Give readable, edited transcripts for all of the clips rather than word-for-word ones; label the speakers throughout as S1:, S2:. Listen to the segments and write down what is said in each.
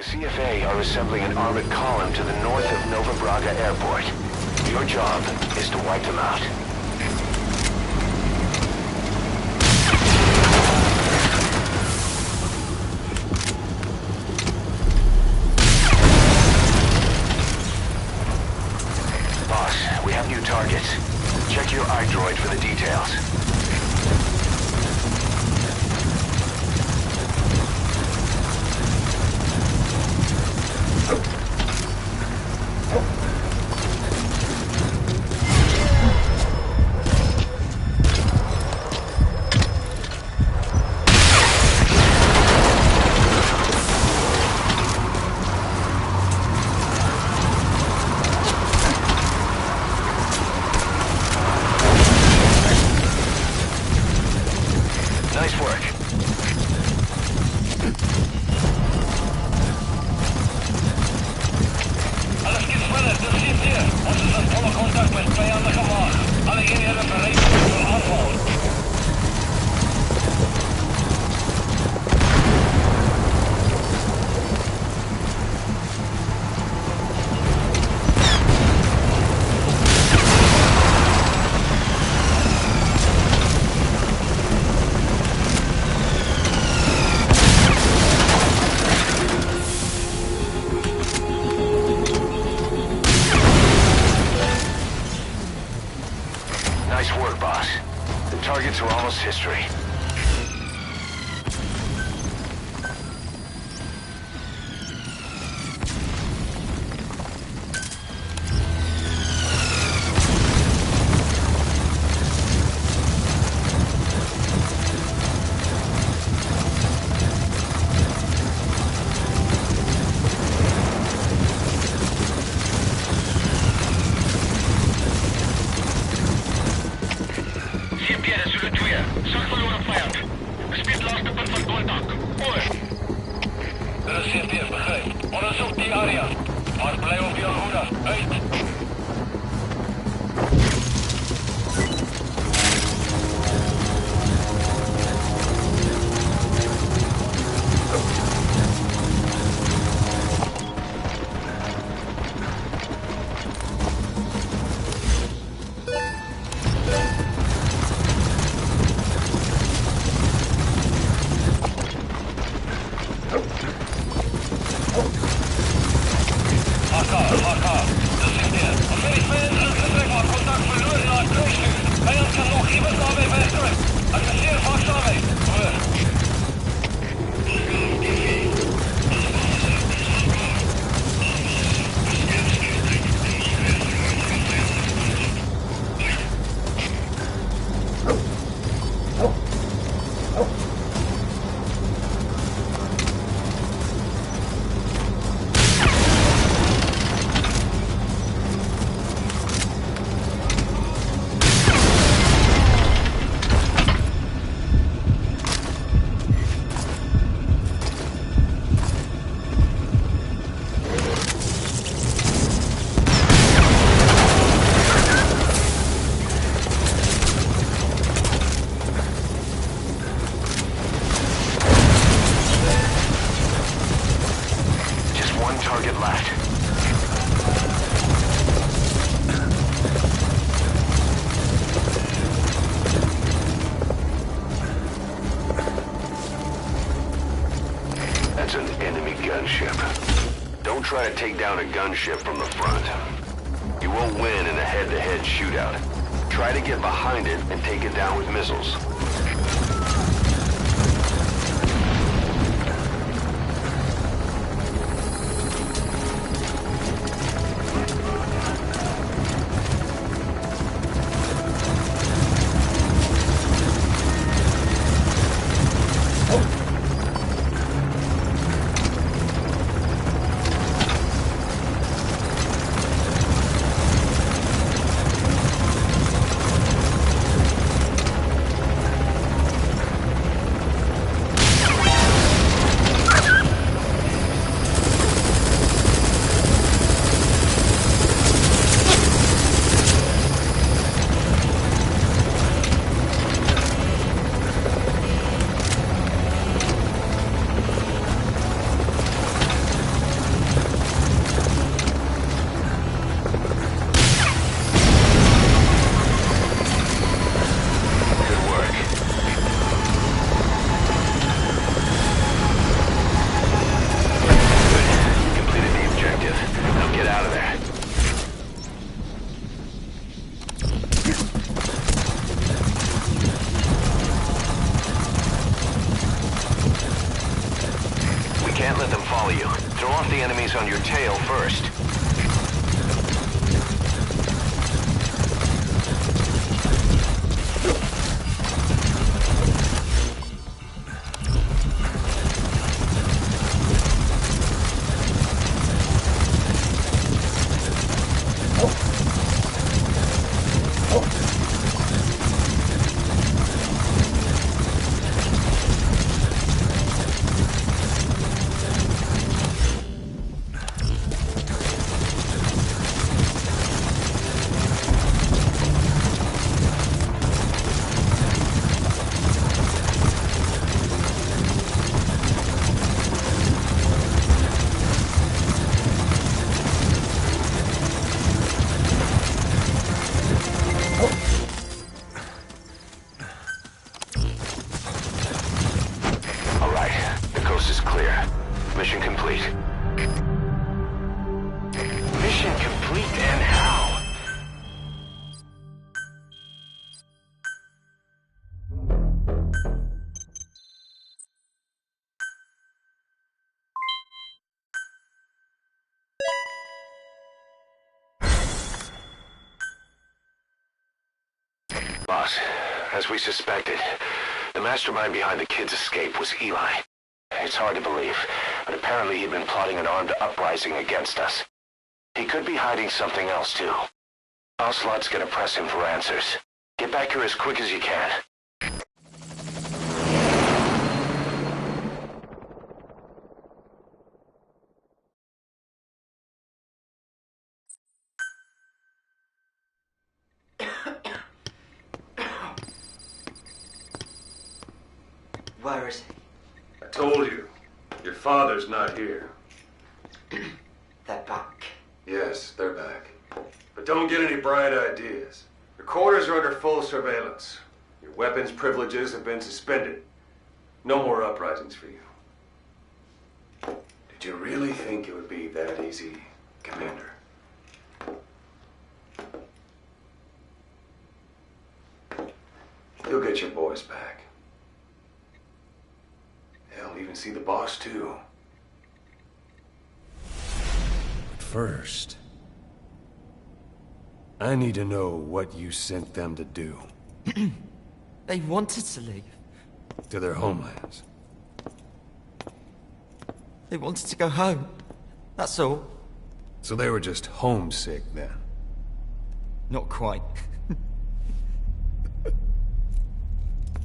S1: CFA are assembling an armored column to the north of Nova Braga Airport. Your job is to wipe them out. Boss, we have new targets. Check your iDroid for the details. Nice work.
S2: Alles gespannt, das sieht hier. Ons is in volle contact met vijandige maag. Alle eenheden bereid voor aanval.
S1: Nice work, boss. The targets are almost history.
S2: Pierre sur le tuer. Zag verloren vijand. Speed laatste punt van contact. Oor. Er is CPF, begrijp. Onderzoek die area. Maar blijf op je hoede. Uit.
S1: Target left. That's an enemy gunship. Don't try to take down a gunship from the front. You won't win in a head-to-head shootout. Try to get behind it and take it down with missiles. let them follow you. Throw off the enemies on your tail first. Mission complete. Mission complete, and how? Boss, as we suspected, the mastermind behind the kid's escape was Eli. It's hard to believe, but apparently he'd been plotting an armed uprising against us. He could be hiding something else, too. Ocelot's gonna press him for answers. Get back here as quick as you can.
S3: Where is he?
S4: I told you. Your father's not here.
S3: They're back.
S4: Yes, they're back. But don't get any bright ideas. Your quarters are under full surveillance. Your weapons privileges have been suspended. No more uprisings for you. Did you really think it would be that easy, Commander? You'll get your boys back. Hell, even see the boss, too. But first, I need to know what you sent them to do.
S3: They wanted to leave.
S4: To their homelands.
S3: They wanted to go home. That's all.
S4: So they were just homesick, then?
S3: Not quite.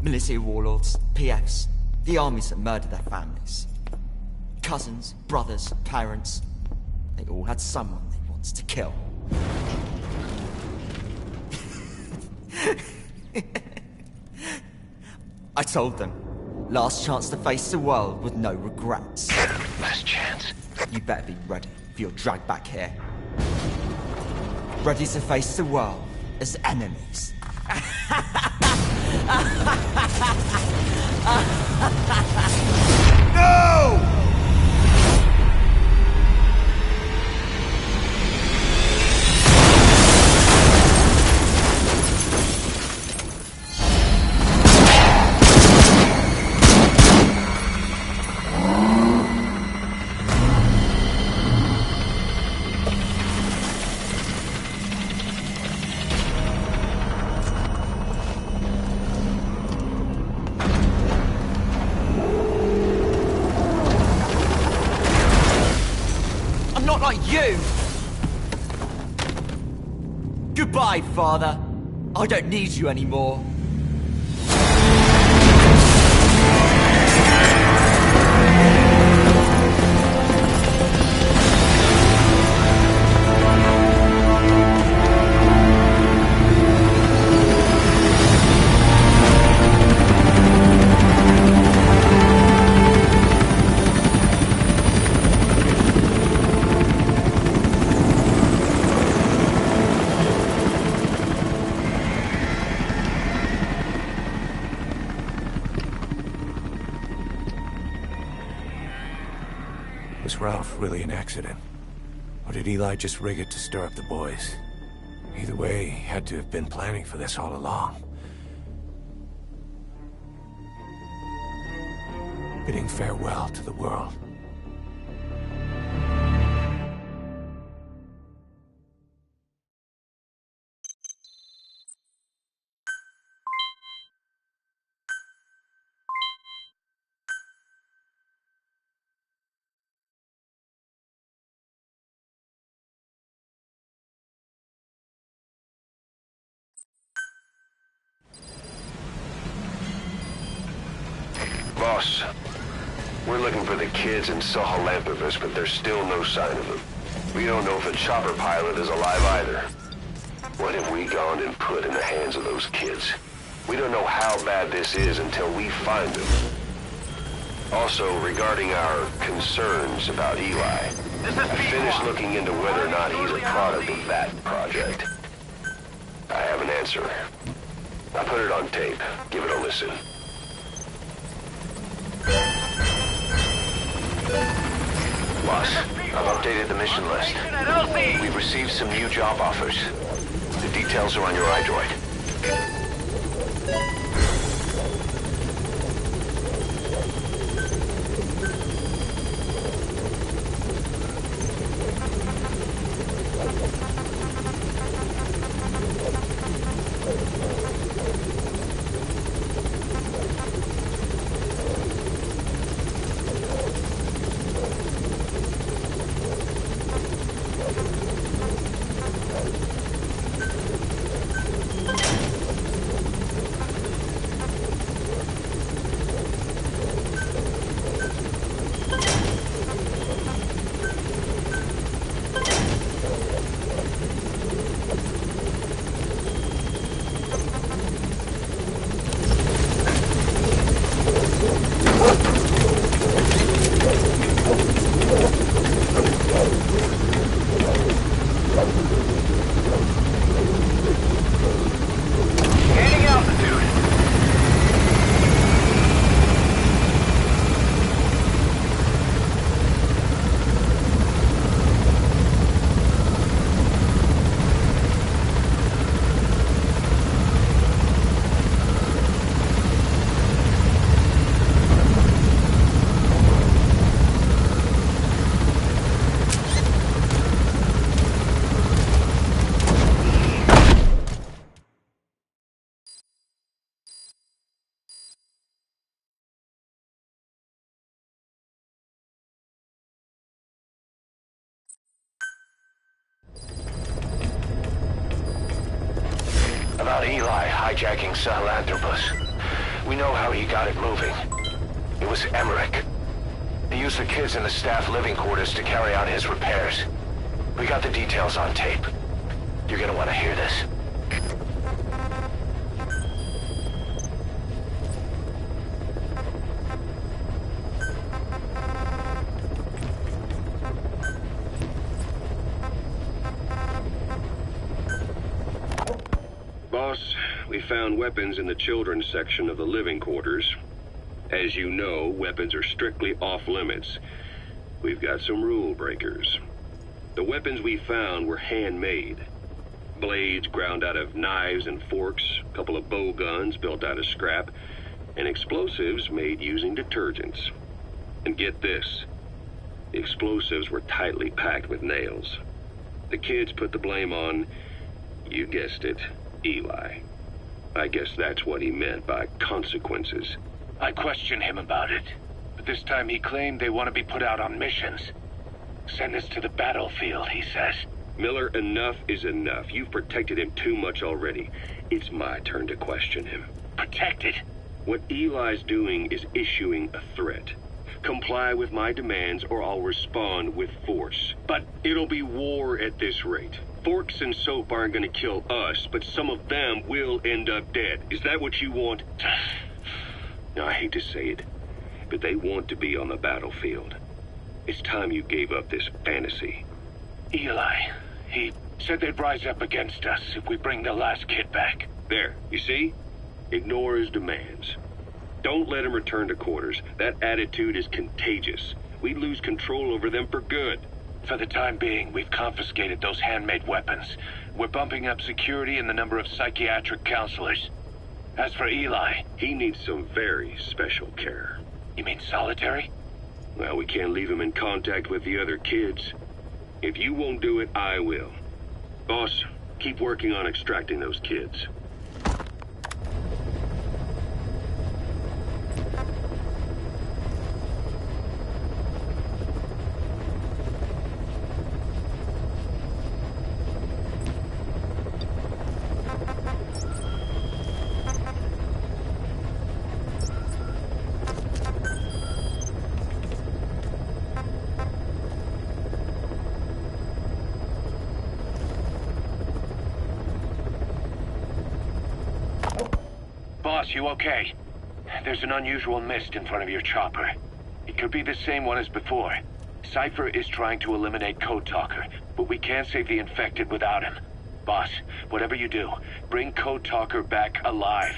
S3: Military warlords, PFs, the armies that murdered their families. Cousins, brothers, parents. They all had someone they wanted to kill. I told them, last chance to face the world with no regrets.
S1: Last chance?
S3: You better be ready for your drag back here. Ready to face the world as enemies.
S4: No!
S3: Not like you! Goodbye, Father. I don't need you anymore.
S4: Was Ralph really an accident? Or did Eli just rig it to stir up the boys? Either way, he had to have been planning for this all along. Bidding farewell to the world.
S1: Boss, we're looking for the kids in Sahalanthropus, but there's still no sign of them. We don't know if the chopper pilot is alive either. What have we gone and put in the hands of those kids? We don't know how bad this is until we find them. Also, regarding our concerns about Eli, I finished looking into whether or not he's a product of that project. I have an answer. I put it on tape. Give it a listen. Boss, I've updated the mission list. We've received some new job offers. The details are on your iDroid. About Eli hijacking Sahelanthropus. We know how he got it moving. It was Emmerich. He used the kids in the staff living quarters to carry out his repairs. We got the details on tape. You're gonna want to hear this.
S5: Boss, we found weapons in the children's section of the living quarters. As you know, weapons are strictly off-limits. We've got some rule breakers. The weapons we found were handmade. Blades ground out of knives and forks, a couple of bow guns built out of scrap, and explosives made using detergents. And get this, the explosives were tightly packed with nails. The kids put the blame on, you guessed it, Eli. I guess that's what he meant by consequences.
S2: I questioned him about it, but this time he claimed they want to be put out on missions. Send us to the battlefield, he says.
S5: Miller, enough is enough. You've protected him too much already. It's my turn to question him.
S2: Protected?
S5: What Eli's doing is issuing a threat. Comply with my demands or I'll respond with force. But it'll be war at this rate. Forks and soap aren't gonna kill us, but some of them will end up dead. Is that what you want? Now, I hate to say it, but they want to be on the battlefield. It's time you gave up this fantasy.
S2: Eli, he said they'd rise up against us if we bring the last kid back.
S5: There, you see? Ignore his demands. Don't let him return to quarters. That attitude is contagious. We'd lose control over them for good.
S2: For the time being, we've confiscated those handmade weapons. We're bumping up security and the number of psychiatric counselors. As for Eli...
S5: He needs some very special care.
S2: You mean solitary?
S5: Well, we can't leave him in contact with the other kids. If you won't do it, I will. Boss, keep working on extracting those kids. Boss, you okay? There's an unusual mist in front of your chopper. It could be the same one as before. Cypher is trying to eliminate Code Talker, but we can't save the infected without him. Boss, whatever you do, bring Code Talker back alive.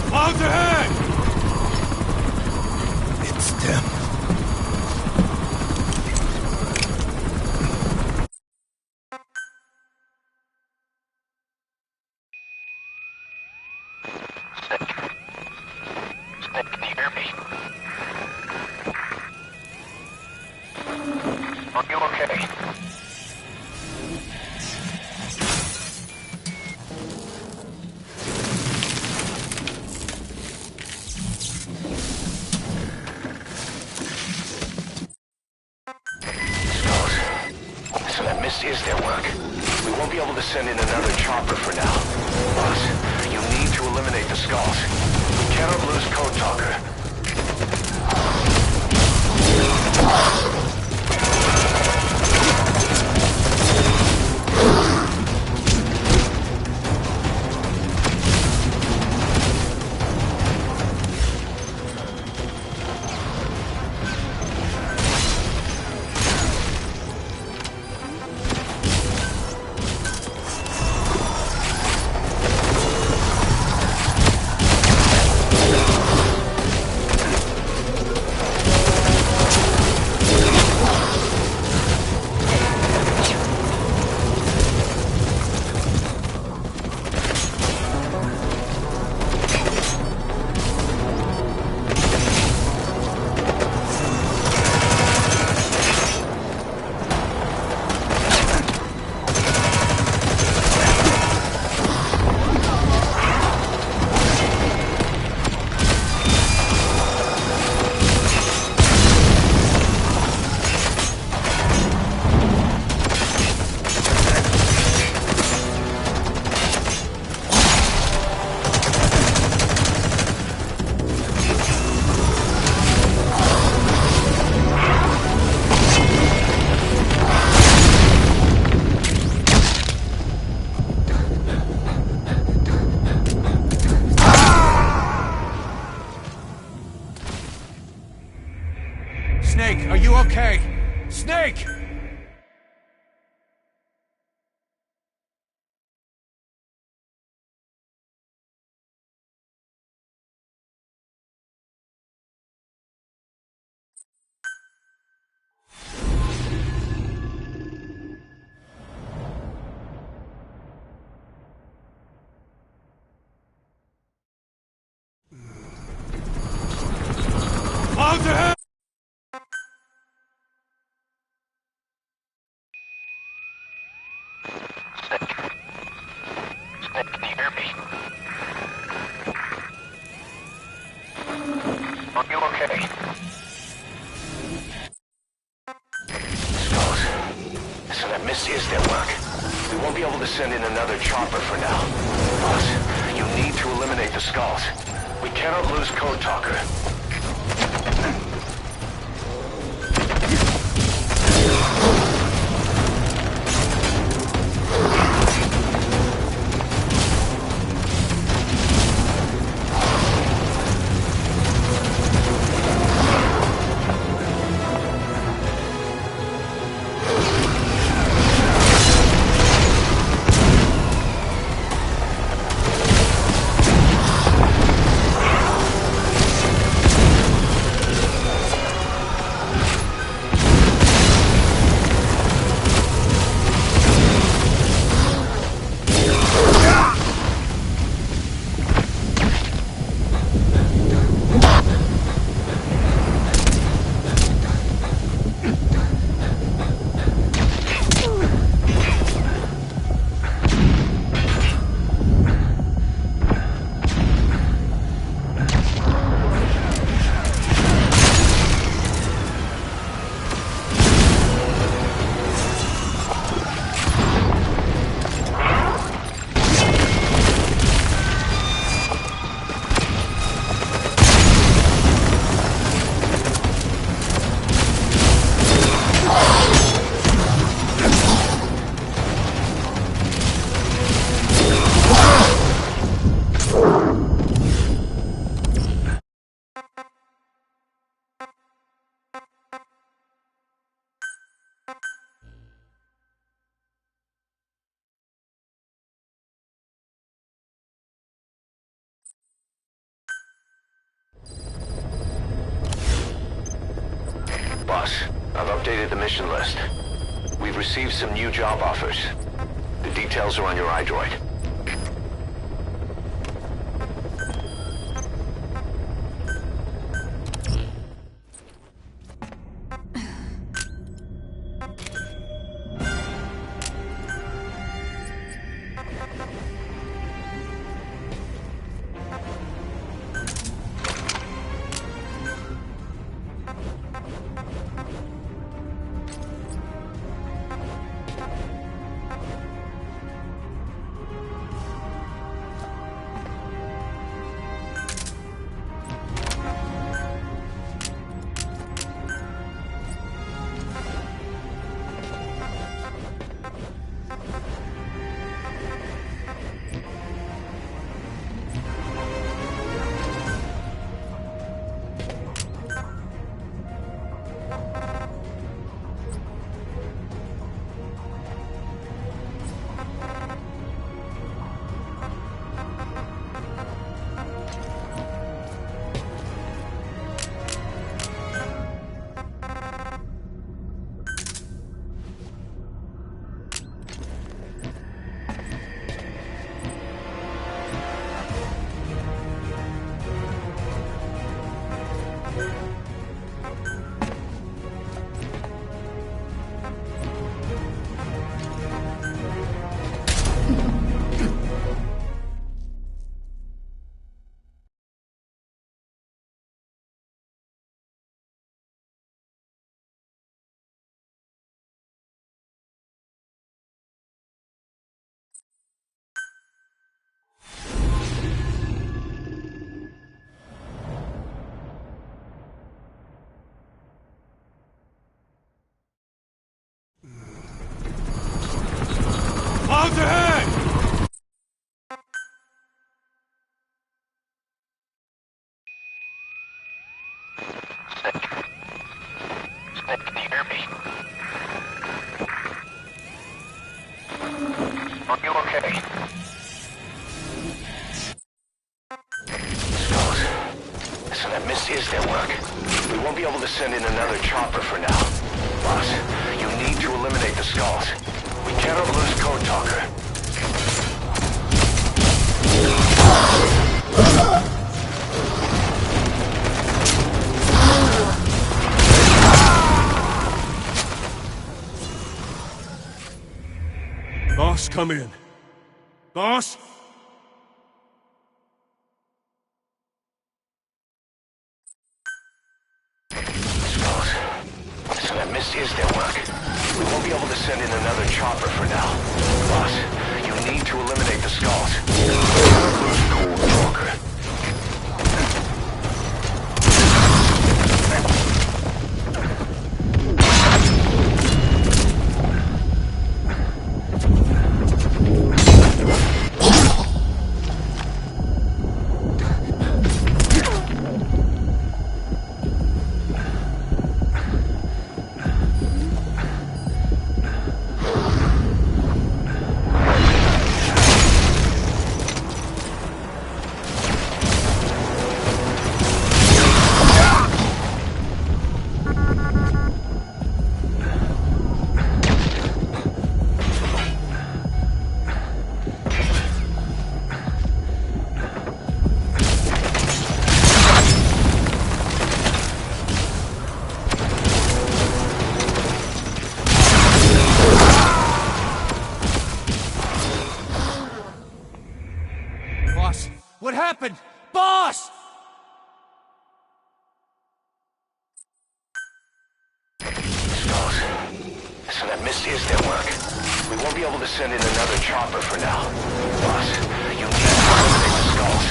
S6: Clouds ahead! It's them.
S2: Snake, can you hear me? Are you okay?
S1: So that mist is their work. We won't be able to send in another chopper for now. Boss, you need to eliminate the skulls. We cannot lose Code Talker.
S6: Snake, are you okay? Snake! Clouds ahead!
S2: Snake, can you hear me? Are you okay?
S1: Skulls. So that mist is their work. We won't be able to send in another chopper for now. Boss, you need to eliminate the skulls. We cannot lose Code Talker. Boss, I've updated the mission list. We've received some new job offers. The details are on your iDroid.
S6: Clouds ahead!
S1: Snake, can you hear me? Are you okay? Skulls. Listen, that miss is their work. We won't be able to send in another chopper for now. Boss, you need to eliminate the skulls. We cannot lose Code Talker.
S6: Boss, come in. Boss?
S1: Skulls. Listen, that miss is their work. We won't be able to send in another chopper for now. Boss, you need to eliminate the skulls. Lose Cold Talker.
S6: What happened? Boss!
S1: Skulls. So that Misty didn't work. We won't be able to send in another chopper for now. Boss, you need to eliminate the skulls.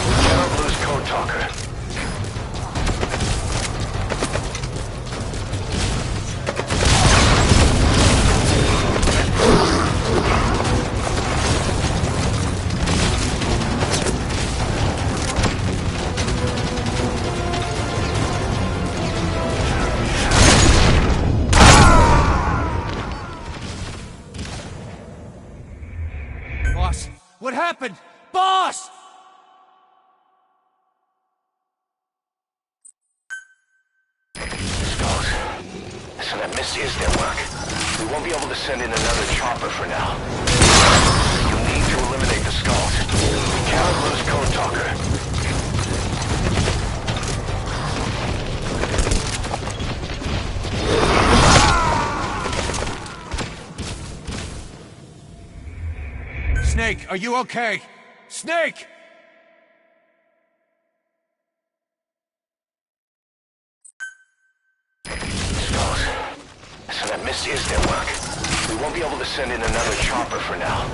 S1: We cannot lose Code Talker.
S6: What happened? Boss!
S1: Skulls. So that Misty didn't work. We won't be able to send in another chopper for now. You need to eliminate the skulls. We cannot lose Code Talker.
S6: Snake, are you okay? Snake!
S1: Skulls. So that Misty didn't work. We won't be able to send in another chopper for now.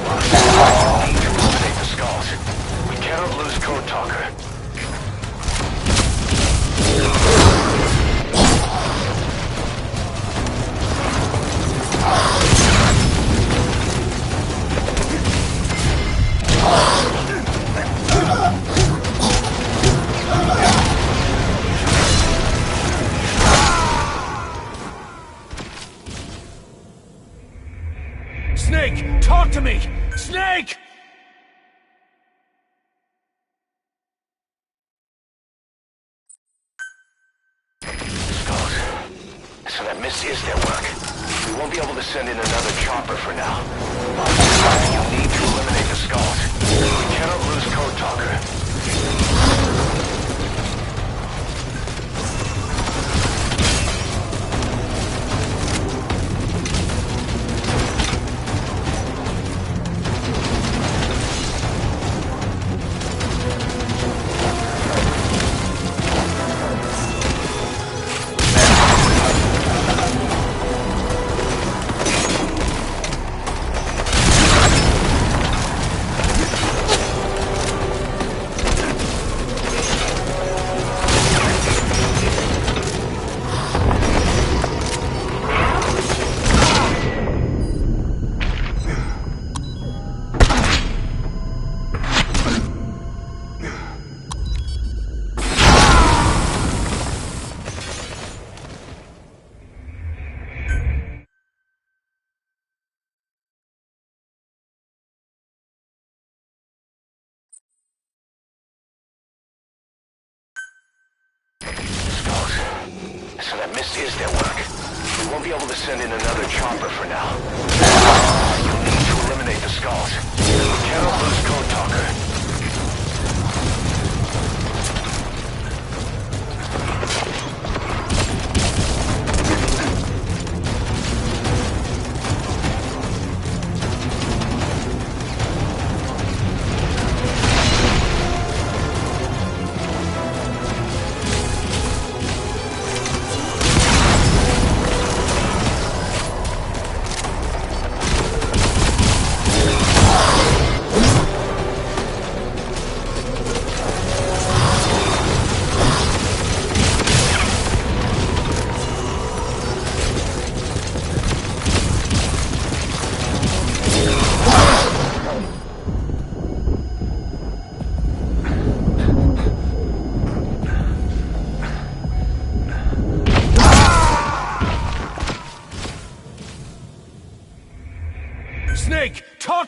S1: Boss, we need to eliminate the skulls. We cannot lose Code Talker.
S6: Snake, talk to me! Snake!
S1: Skulls. So that Misty didn't work. We won't be able to send in another chopper for now. Boss, you need to eliminate the skulls. We cannot lose Code Talker. So that Misty didn't work. We won't be able to send in another chopper for now. You need to eliminate the skulls. We cannot lose Code Talker.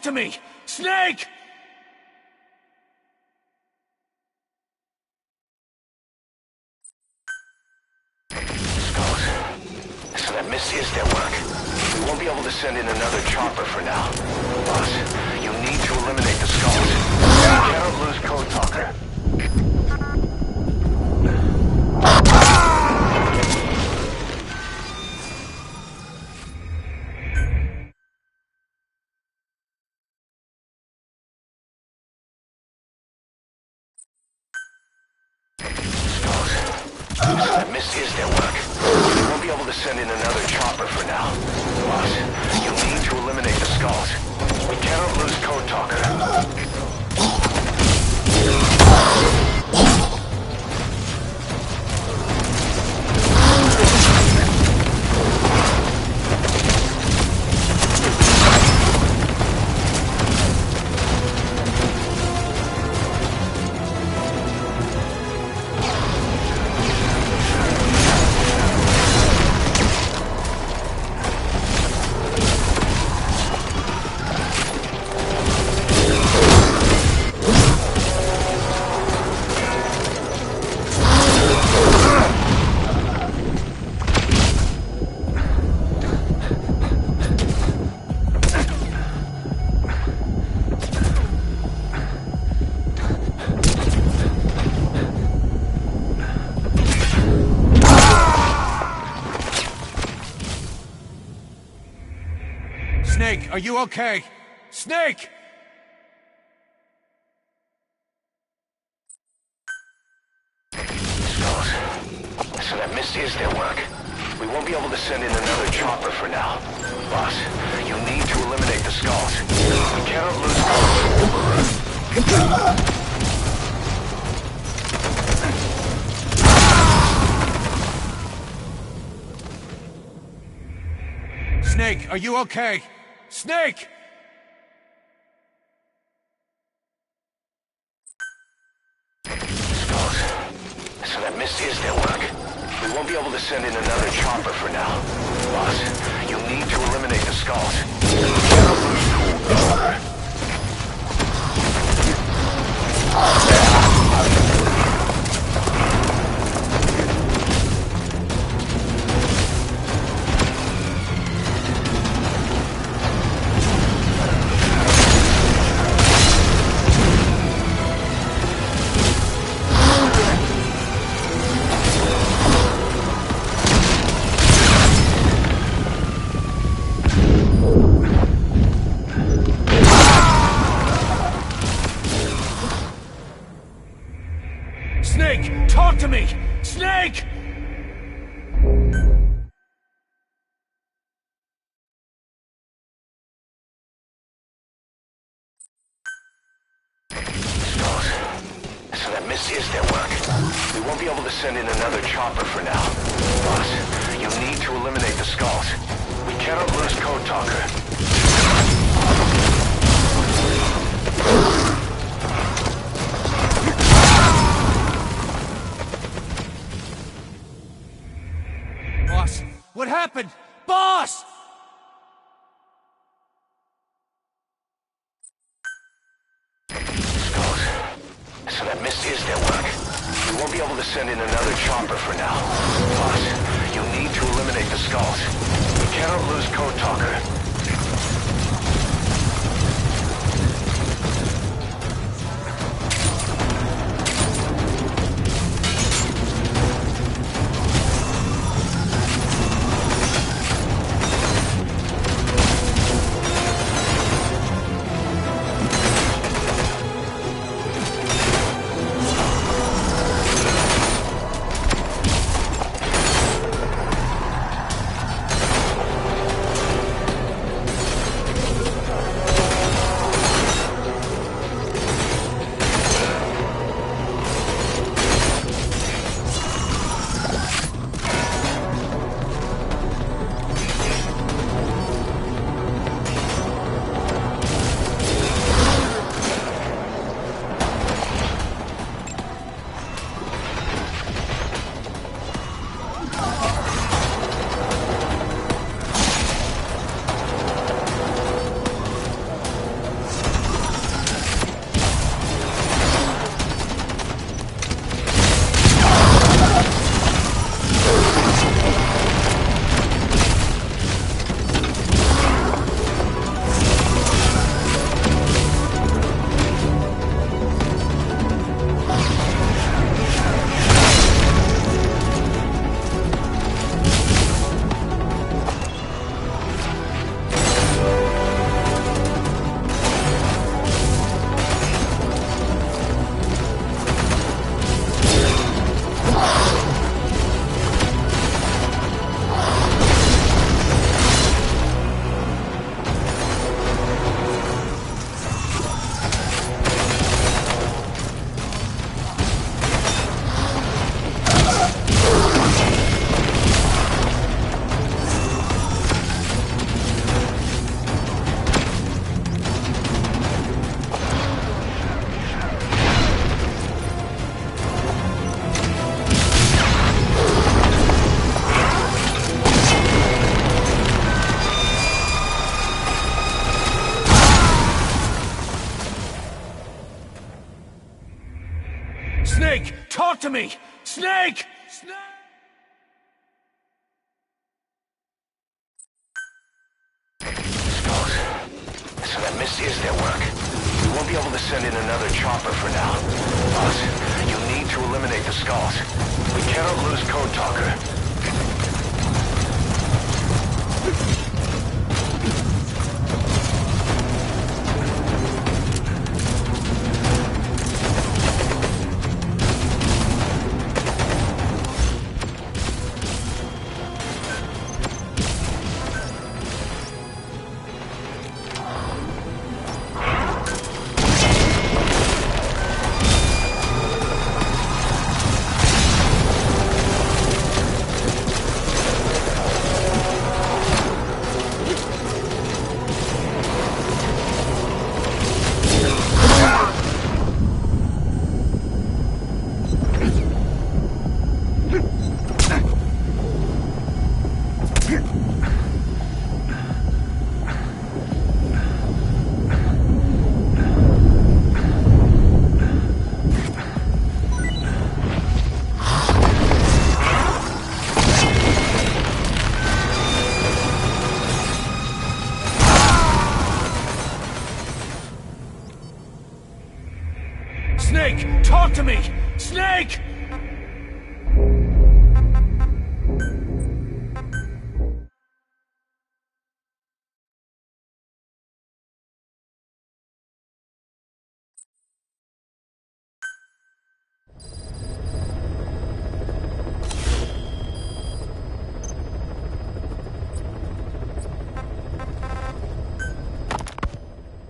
S6: talk to me! Snake!
S1: So that misses their work. We won't be able to send in another chopper for now. Boss, you need to eliminate the skulls. You cannot lose Code Talker. That misses their work. We won't be able to send in another chopper for now. Boss, you need to eliminate the skulls. We cannot lose Code Talker.
S6: Snake, are you okay? Snake!
S1: So that misses their work. We won't be able to send in another chopper for now. Boss, you need to eliminate the skulls. We cannot lose
S6: Snake, are you okay? Snake!
S1: So that misses their work. We won't be able to send in another chopper for now. Boss, you need to eliminate the skulls. We cannot lose Code Talker.
S6: Snake, talk to me! Snake!
S1: So that misses their work. We won't be able to send in another chopper for now. Boss, you need to eliminate the skulls. We cannot lose Code Talker.
S6: Boss, what happened? Boss!
S1: So that misses their work. We won't be able to send in another chopper for now. Boss, you need to eliminate the skulls. We cannot lose Code Talker.
S6: to me! Snake! Snake!
S1: Skulls. So that mist is their work. We won't be able to send in another chopper for now. Boss, you need to eliminate the skulls. We cannot lose Code Talker.
S6: Snake! Talk to me! Snake!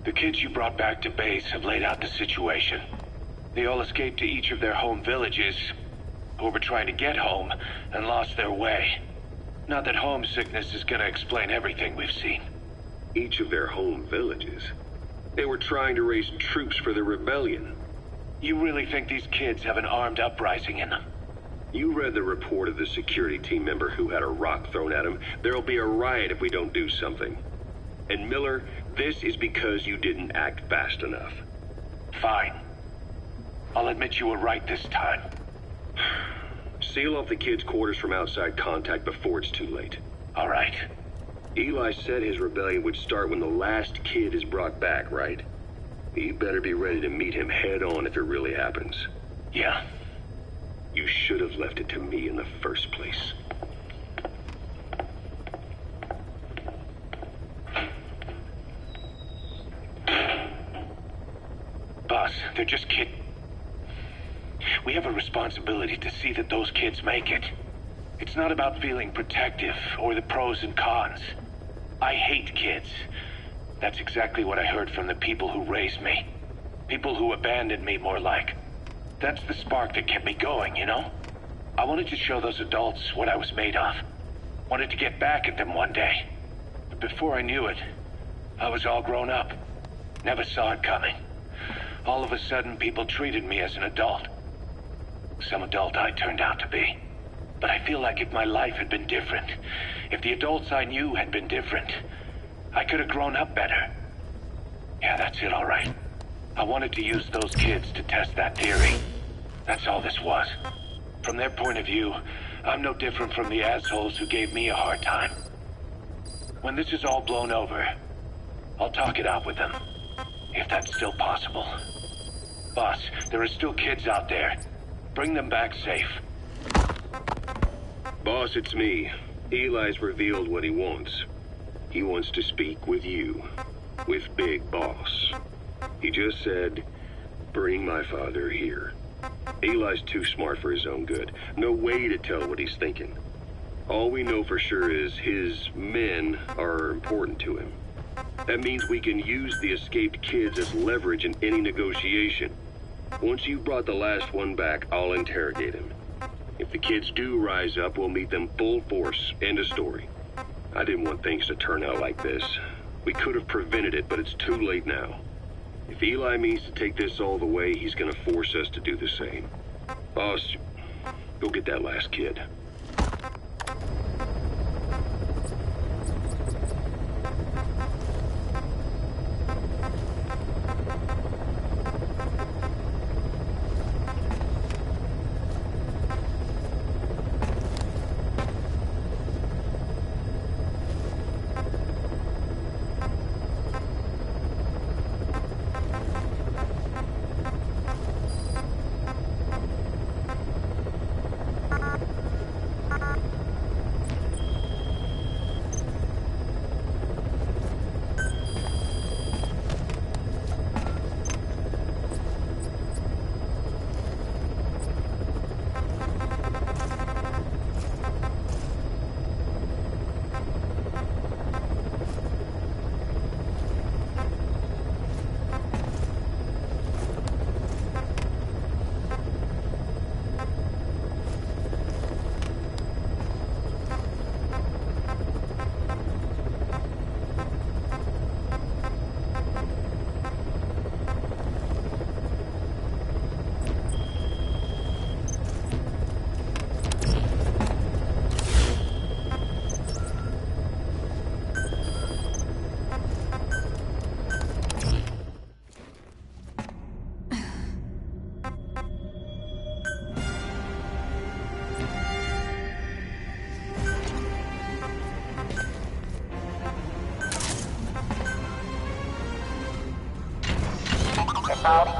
S5: The kids you brought back to base have laid out the situation. They all escaped to each of their home villages, or were trying to get home, and lost their way. Not that homesickness is gonna explain everything we've seen. Each of their home villages? They were trying to raise troops for the rebellion. You really think these kids have an armed uprising in them? You read the report of the security team member who had a rock thrown at him. There'll be a riot if we don't do something. And Miller, this is because you didn't act fast enough. Fine. I'll admit you were right this time. Seal off the kids' quarters from outside contact before it's too late. All right. Eli said his rebellion would start when the last kid is brought back, right? You better be ready to meet him head on if it really happens. Yeah. You should have left it to me in the first place. Boss, they're just kids. We have a responsibility to see that those kids make it. It's not about feeling protective or the pros and cons. I hate kids. That's exactly what I heard from the people who raised me. People who abandoned me, more like. That's the spark that kept me going, you know? I wanted to show those adults what I was made of. Wanted to get back at them one day. But before I knew it, I was all grown up. Never saw it coming. All of a sudden, people treated me as an adult. Some adult I turned out to be. But I feel like if my life had been different, if the adults I knew had been different, I could have grown up better. Yeah, that's it, all right. I wanted to use those kids to test that theory. That's all this was. From their point of view, I'm no different from the assholes who gave me a hard time. When this is all blown over, I'll talk it out with them. If that's still possible. Boss, there are still kids out there. Bring them back safe. Boss, it's me. Eli's revealed what he wants. He wants to speak with you. With Big Boss. He just said, bring my father here. Eli's too smart for his own good. No way to tell what he's thinking. All we know for sure is his men are important to him. That means we can use the escaped kids as leverage in any negotiation. Once you've brought the last one back, I'll interrogate him. If the kids do rise up, we'll meet them full force. End of story. I didn't want things to turn out like this. We could have prevented it, but it's too late now. If Eli means to take this all the way, he's gonna force us to do the same. Boss, go get that last kid.
S6: Clouds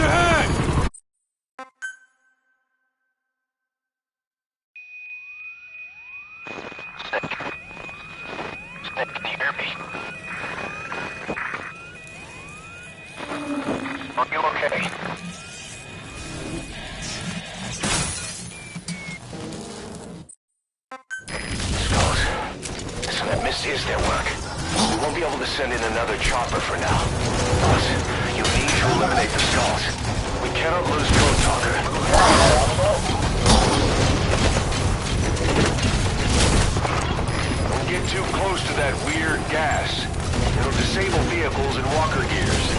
S6: ahead!
S2: Snake, can you hear me? Are you okay?
S1: Skulls. Listen, that mist is their work. We won't be able to send in another chopper for now. Boss, you need to eliminate the skulls. We cannot lose Code Talker. Don't get too close to that weird gas. It'll disable vehicles and walker gears.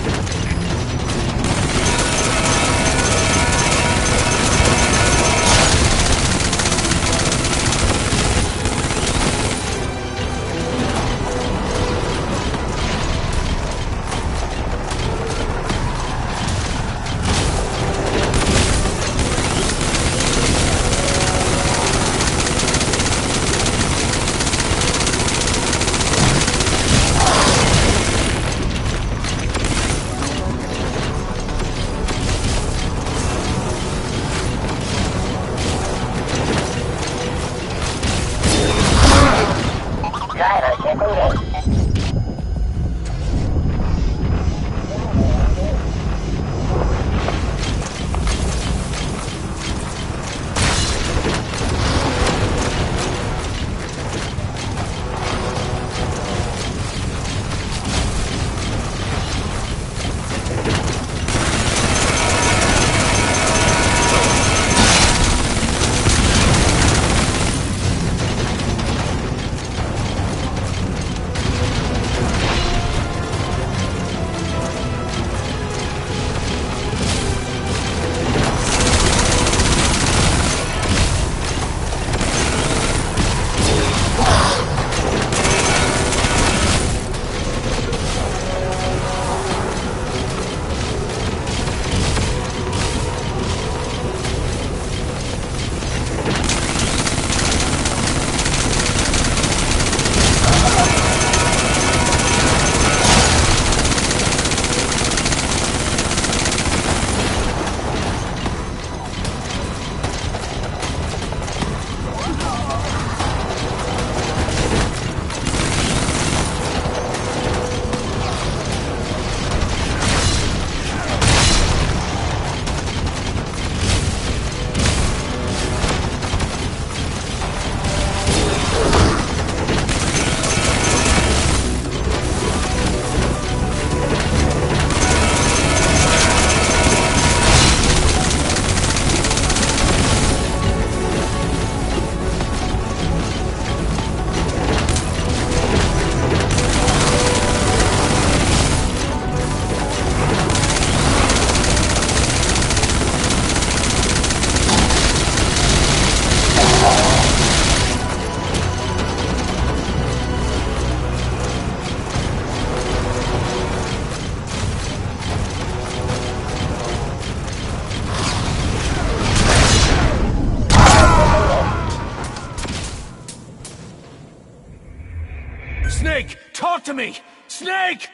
S6: Snake, talk to me! Snake!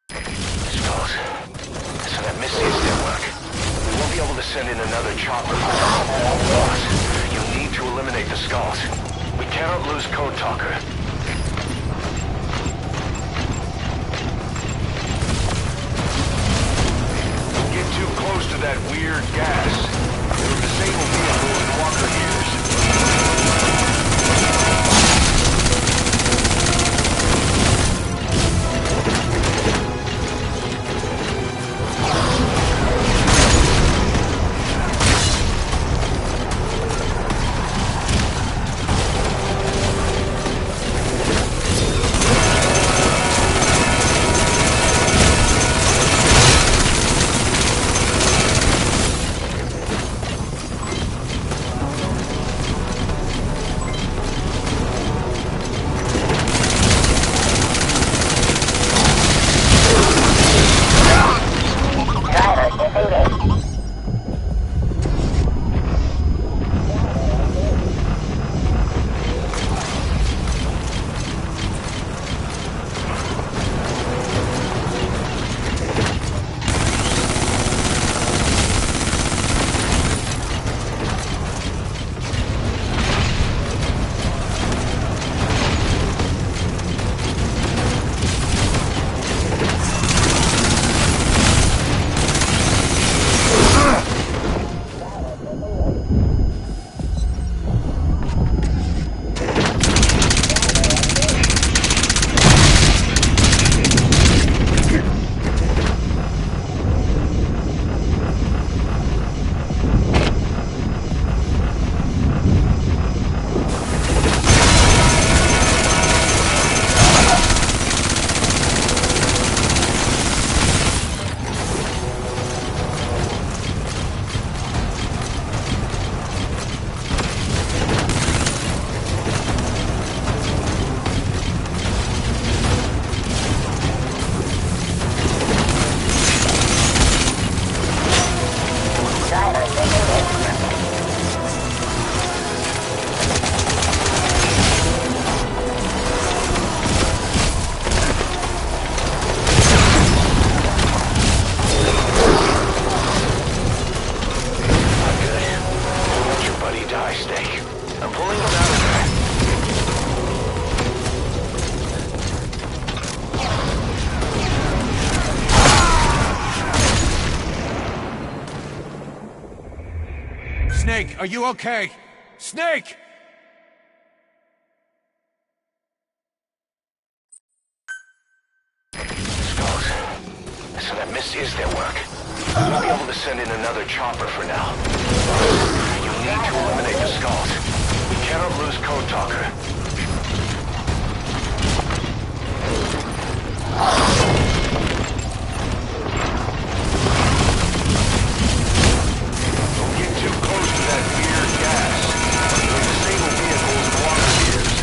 S1: Skulls. So that misses their work. We won't be able to send in another chopper. Boss, you need to eliminate the Skulls. We cannot lose Code Talker. Don't get too close to that weird gas. It'll disable vehicles and walker gears.
S6: Snake, are you okay? Snake!
S1: Skulls. So that misses their work. We won't be able to send in another chopper for now. You need to eliminate the Skulls. We cannot lose Code Talker. Don't get too close to that weird gas. It'll disable vehicles and walker gears.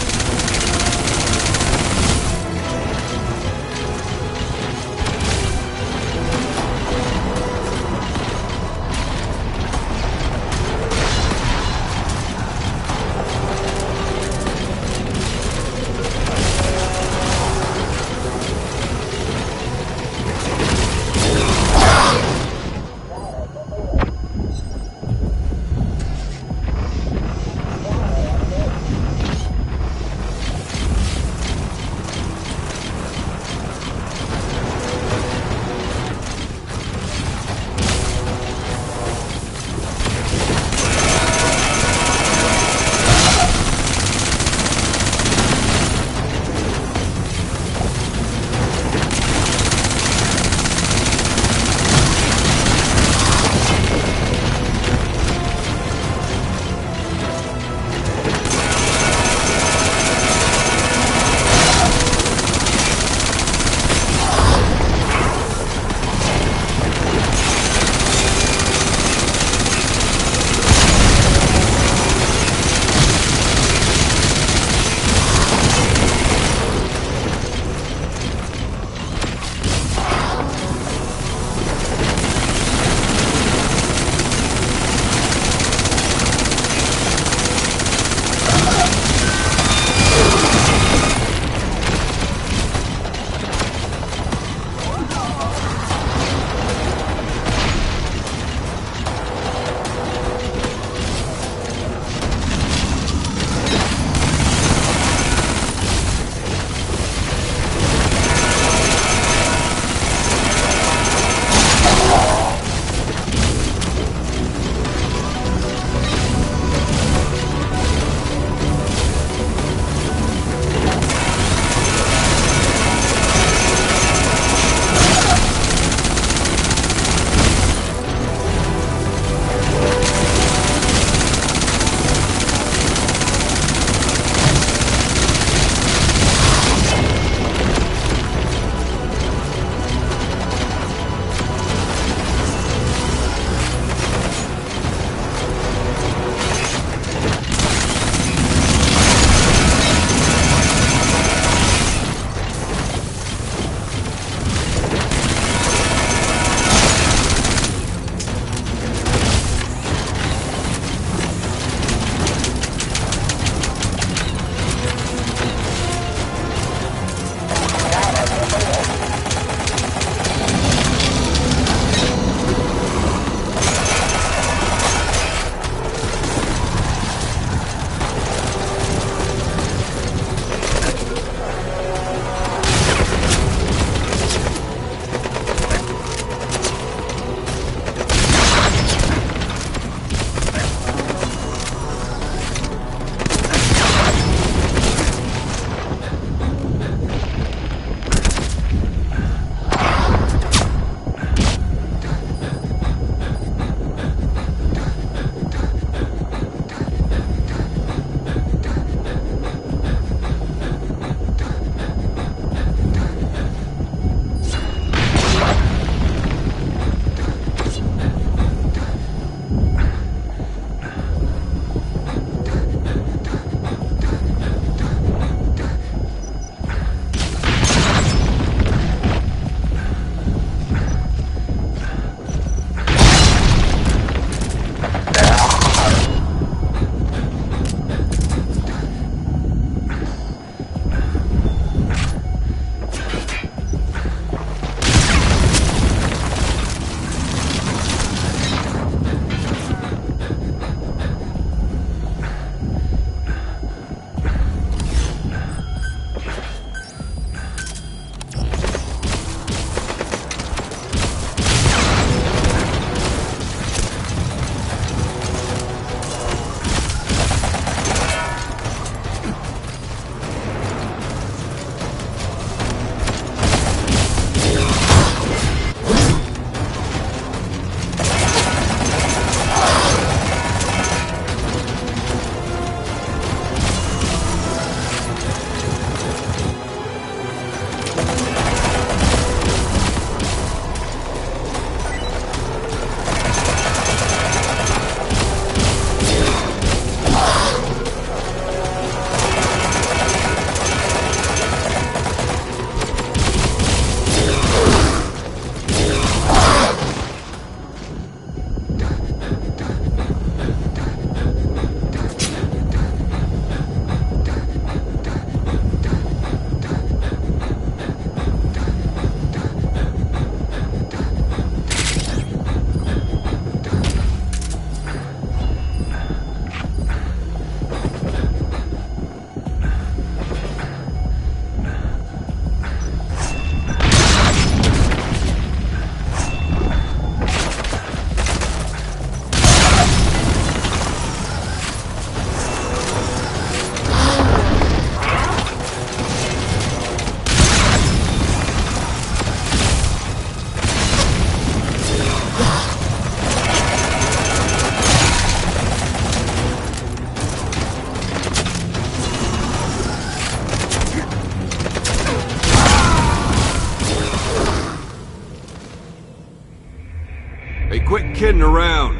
S6: hiding around.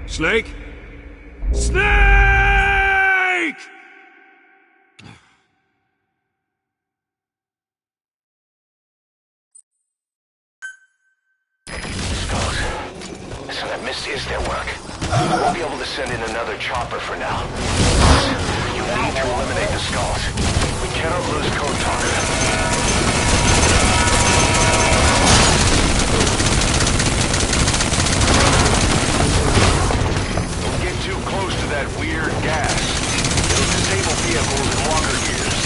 S6: Snake? Snake!
S1: Skulls. So that mist is their work. We won't be able to send in another chopper for now. You need to eliminate the skulls. We cannot lose Code Talker. Too close to that weird gas. It'll disable vehicles and walker gears.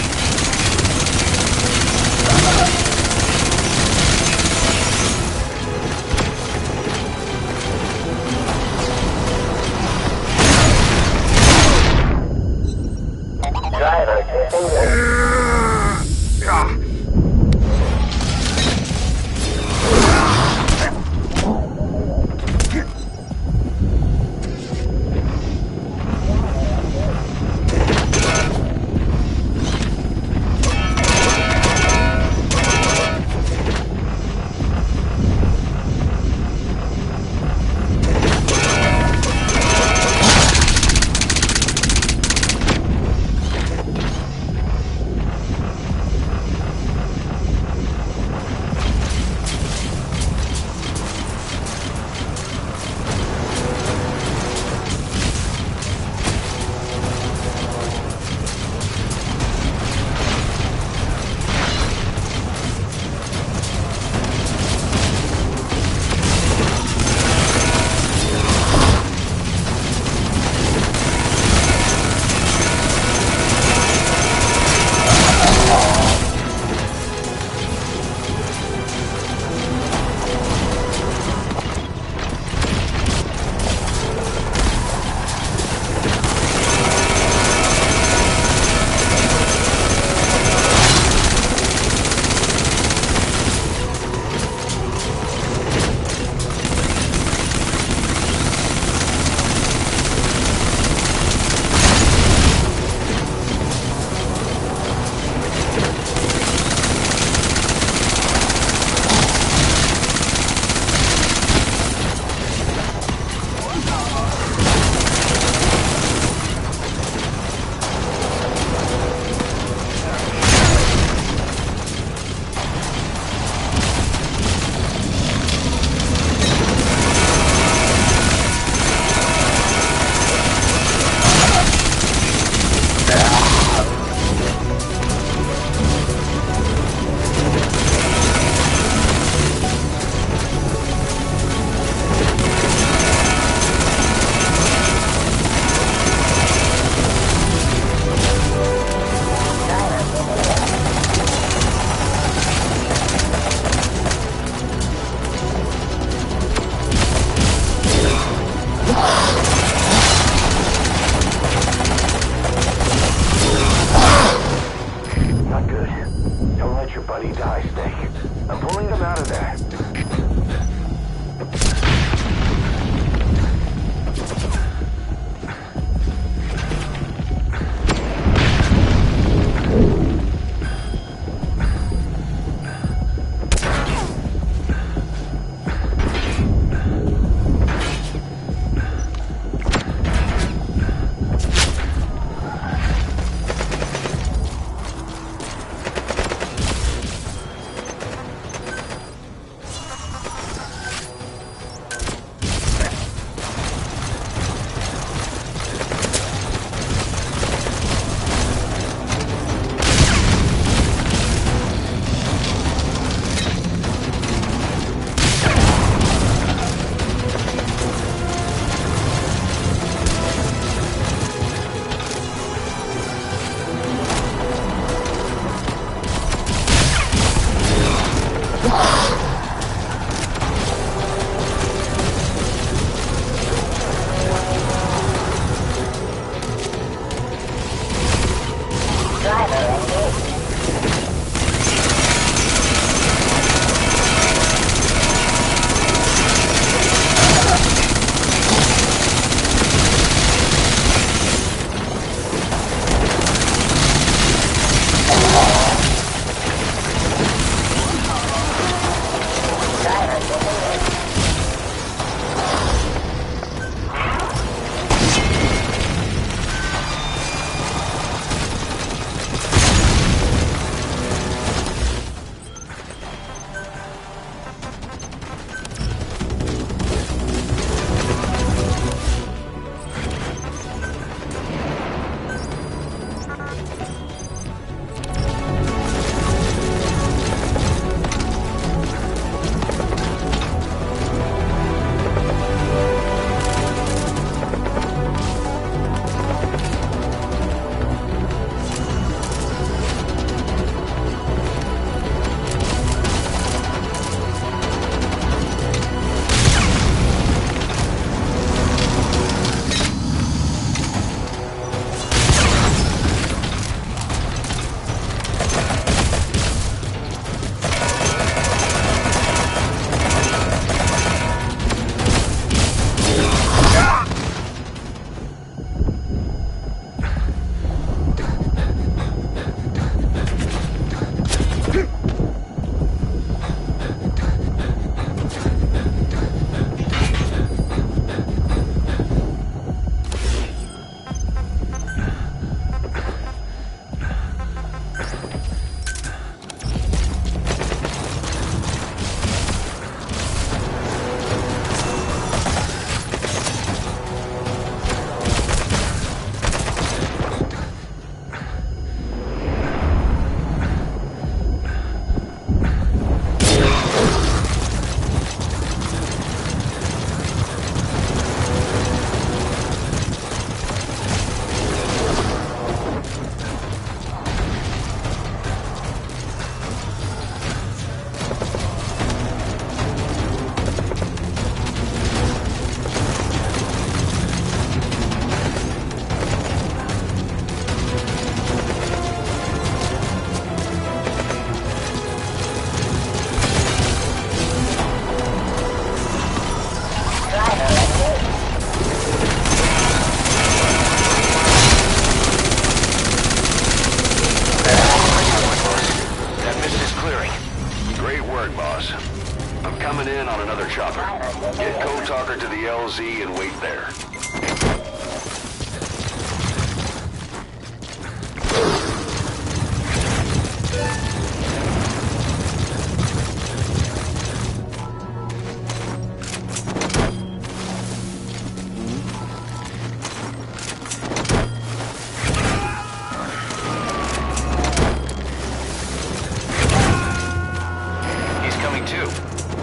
S1: LZ and wait there.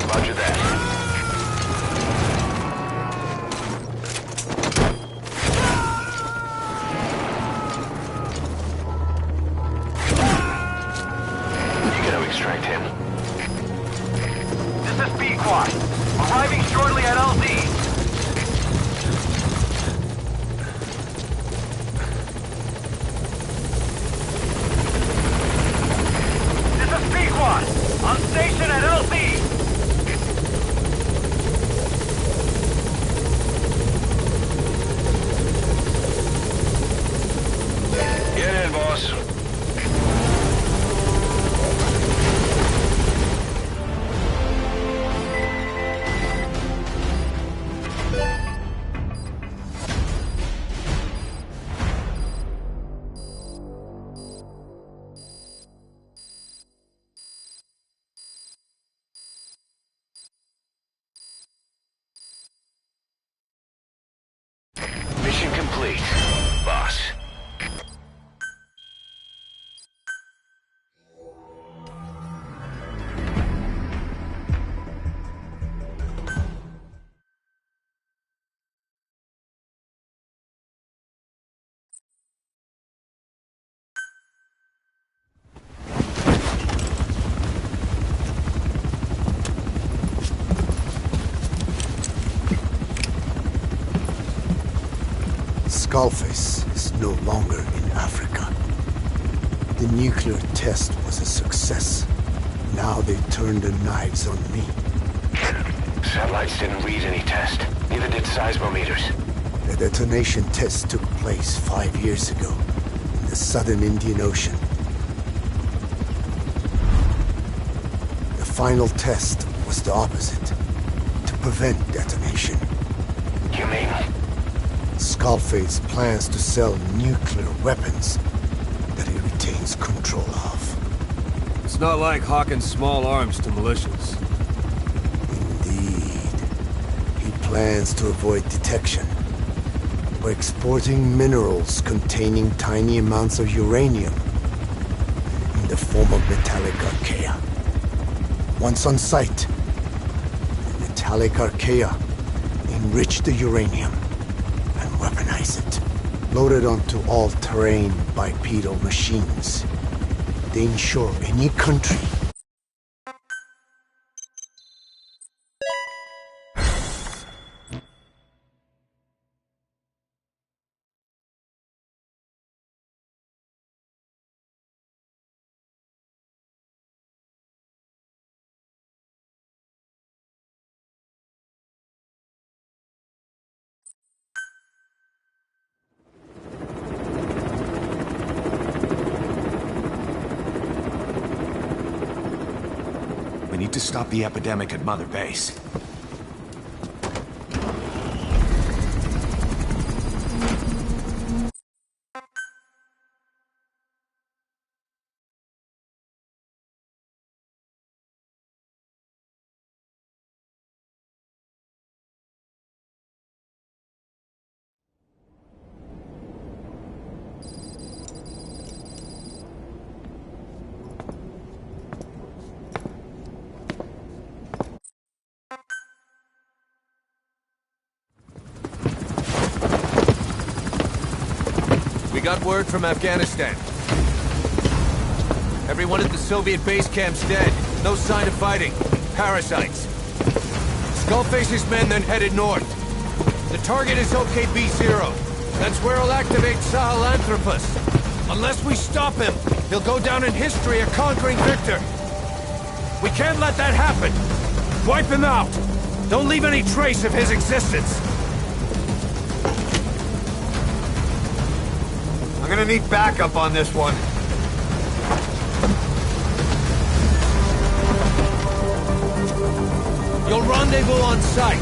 S1: Roger that. You gotta extract him.
S2: This is B-Quad. Arriving shortly at LZ. This is B-Quad. On station at LZ.
S1: Get in, boss. Mission complete, boss.
S7: Skullface is no longer in Africa. The nuclear test was a success. Now they turned their knives on me.
S1: Satellites didn't read any test. Neither did seismometers.
S7: The detonation test took place 5 years ago in the southern Indian Ocean. The final test was the opposite, to prevent detonation.
S1: You mean?
S7: Skullface plans to sell nuclear weapons that he retains control of.
S6: It's not like hawking small arms to militias.
S7: Indeed. He plans to avoid detection by exporting minerals containing tiny amounts of uranium in the form of metallic archaea. Once on site, the metallic archaea enrich the uranium and weaponize it. Loaded onto all-terrain bipedal machines, they ensure any country
S6: We need to stop the epidemic at Mother Base. We got word from Afghanistan. Everyone at the Soviet base camp's dead. No sign of fighting. Parasites. Skullface's men then headed north. The target is OKB-0. That's where he'll activate Sahelanthropus. Unless we stop him, he'll go down in history a conquering victor. We can't let that happen. Wipe him out. Don't leave any trace of his existence.
S8: I'm gonna need backup on this one.
S6: You'll rendezvous on site.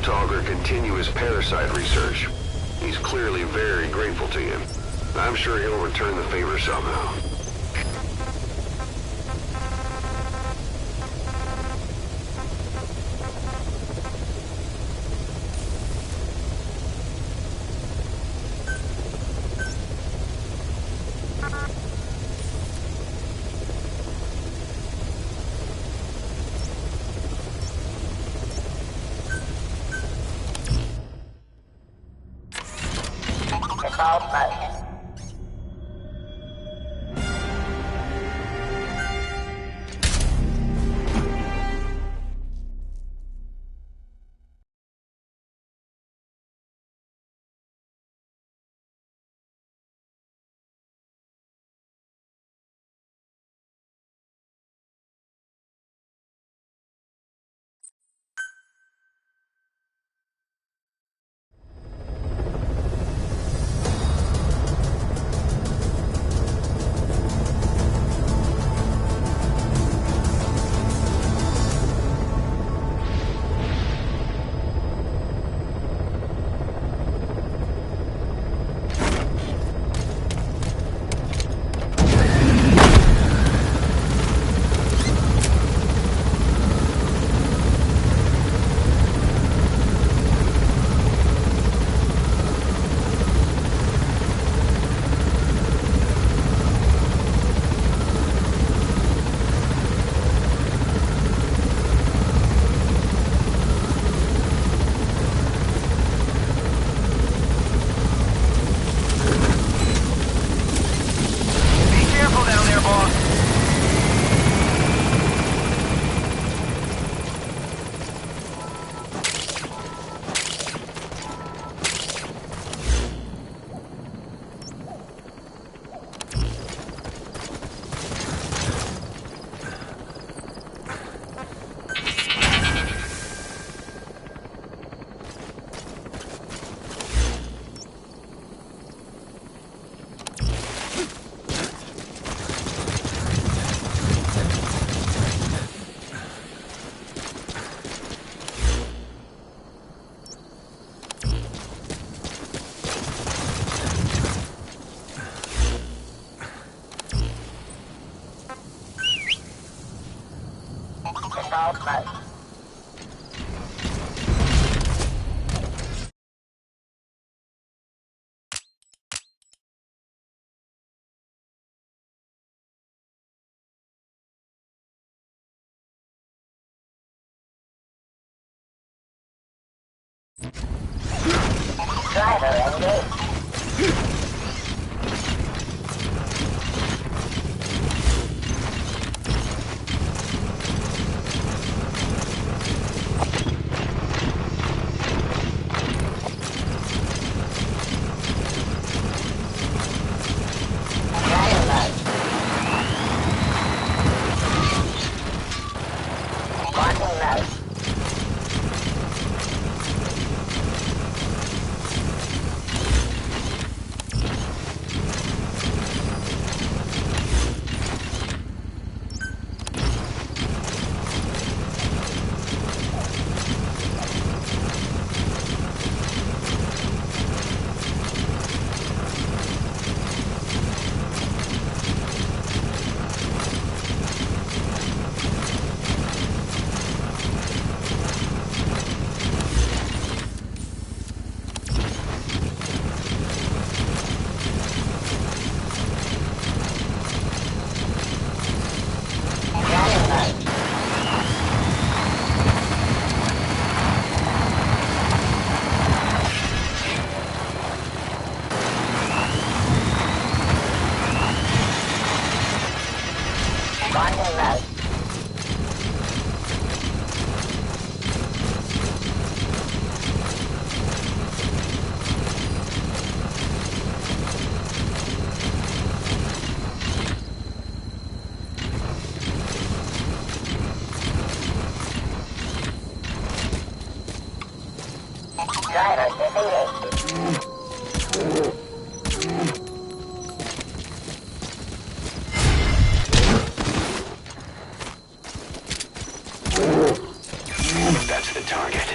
S5: Talker continue his parasite research. He's clearly very grateful to you. I'm sure he'll return the favor somehow.
S9: Driver engaged. Driver disengaged.
S1: That's the target.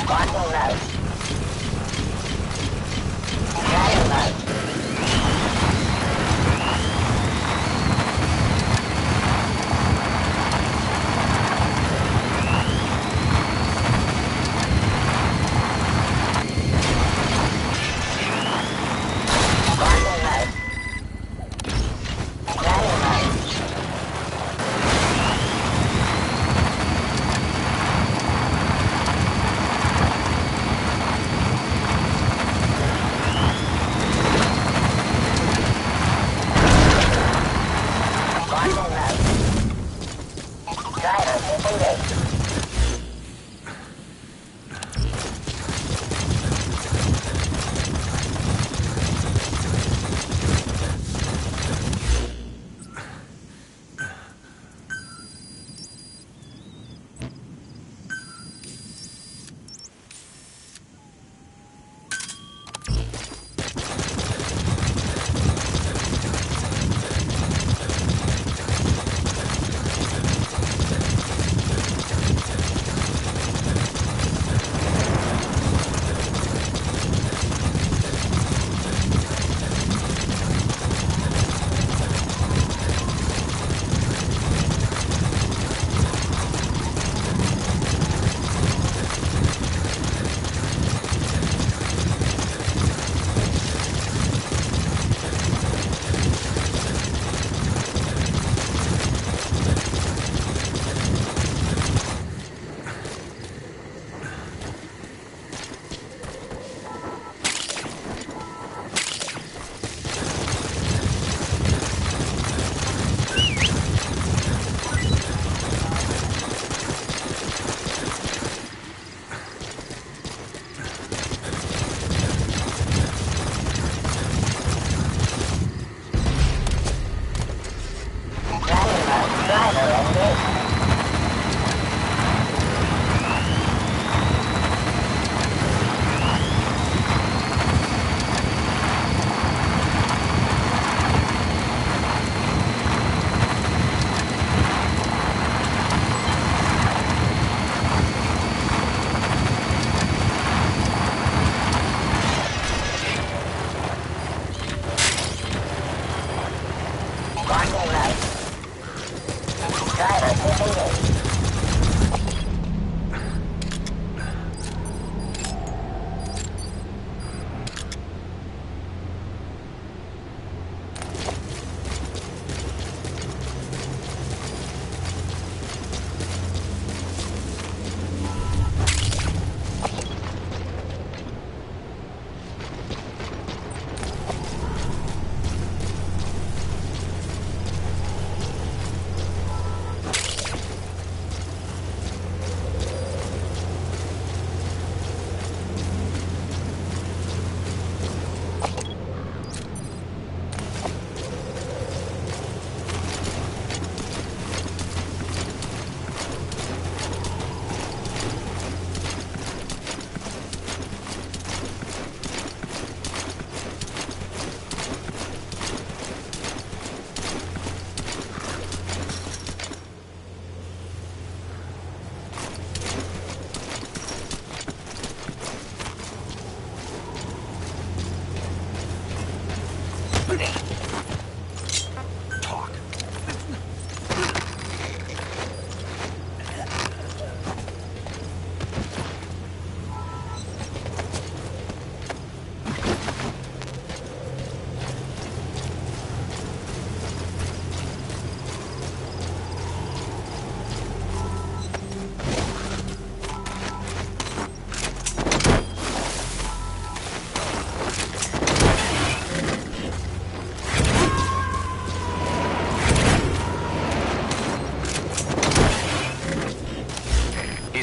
S9: Squadron mode. Dragon mode.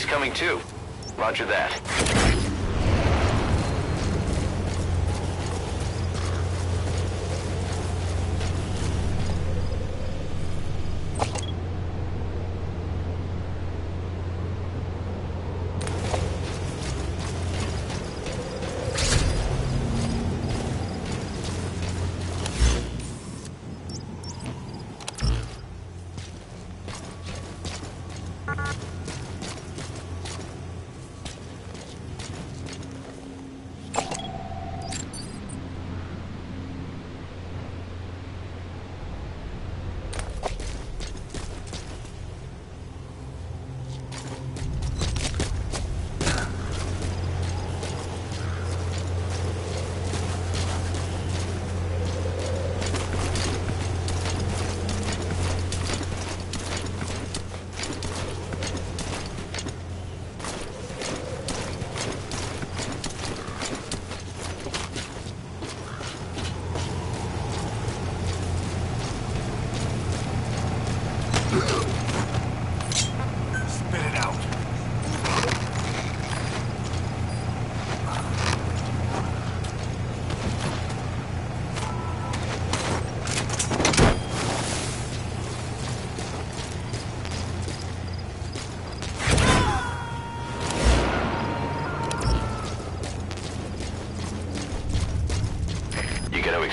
S1: Coming too. Roger that.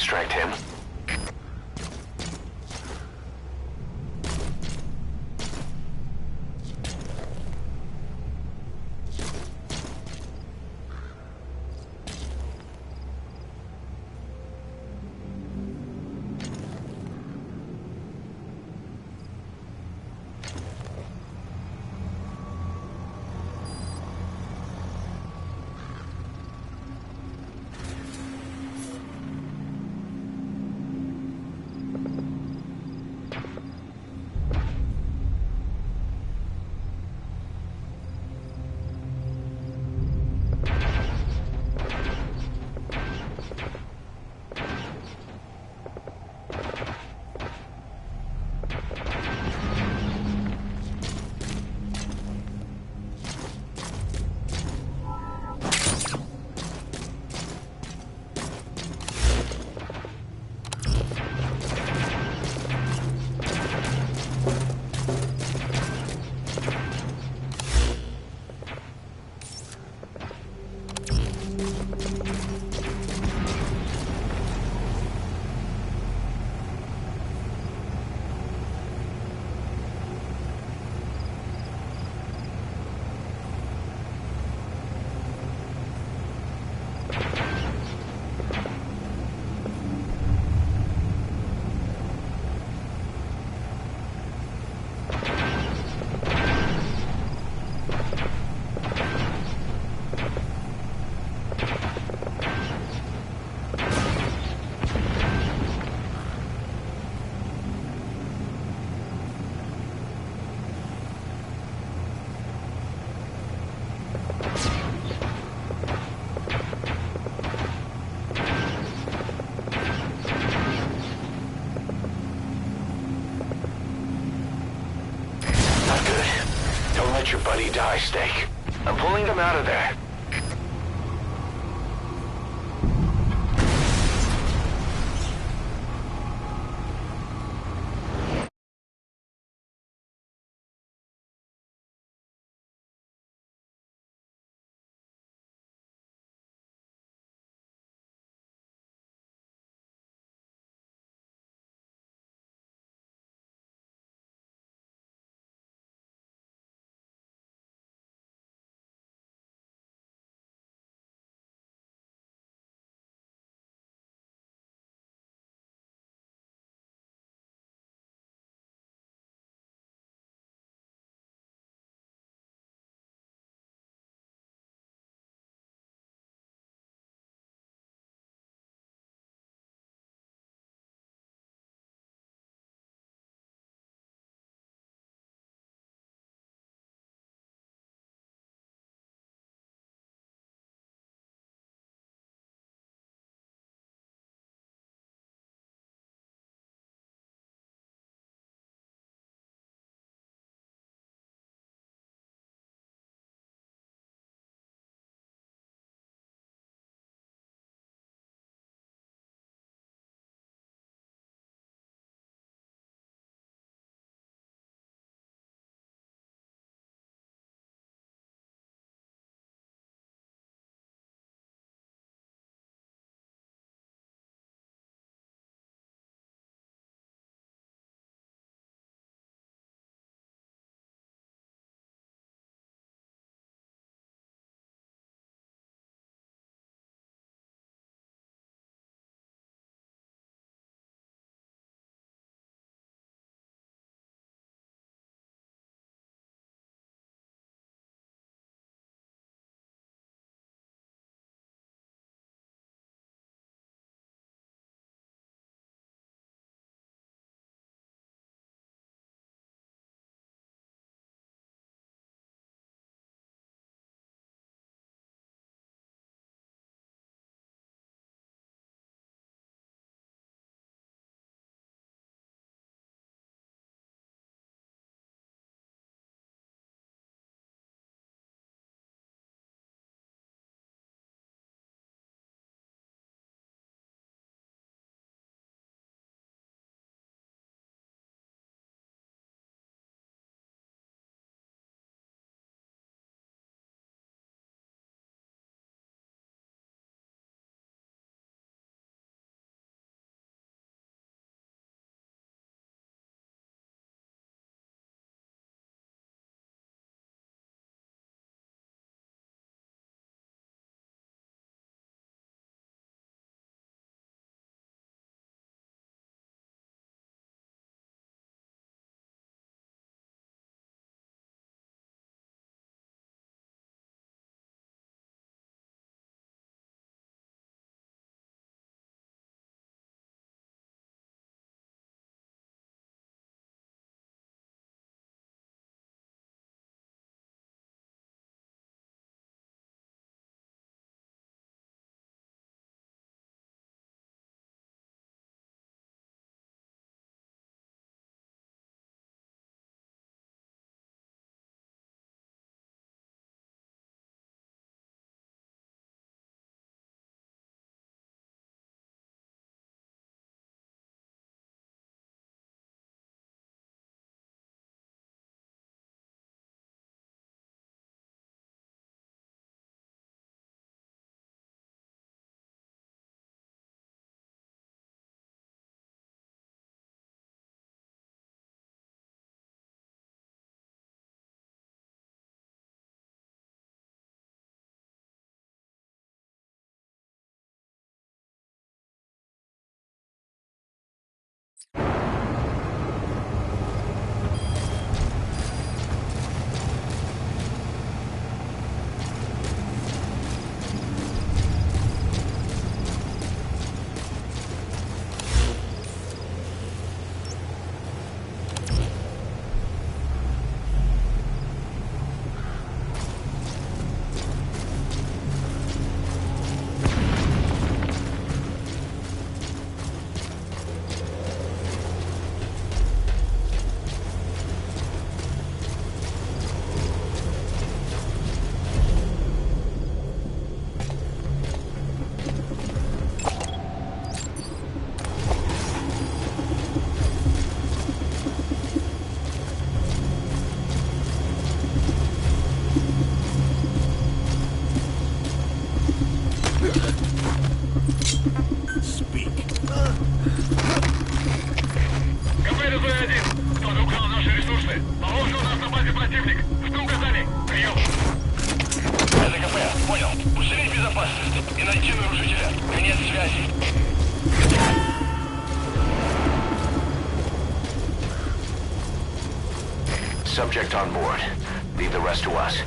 S1: extract him. Let your buddy die, Snake. I'm pulling them out of there. shift on board. Leave the rest to us.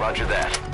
S1: Roger that.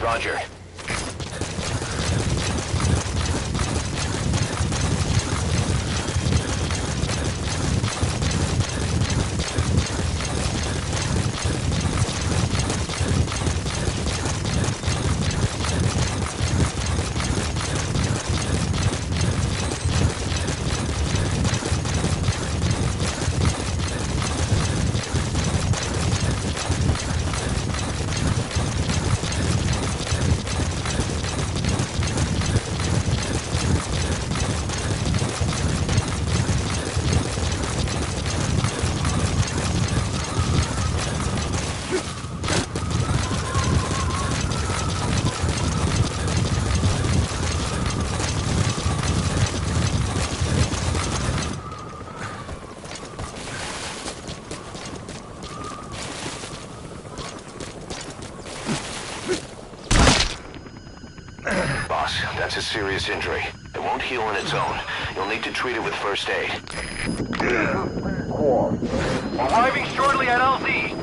S1: Roger. That's a serious injury. It won't heal on its own. You'll need to treat it with first aid.
S2: Arriving shortly at LZ.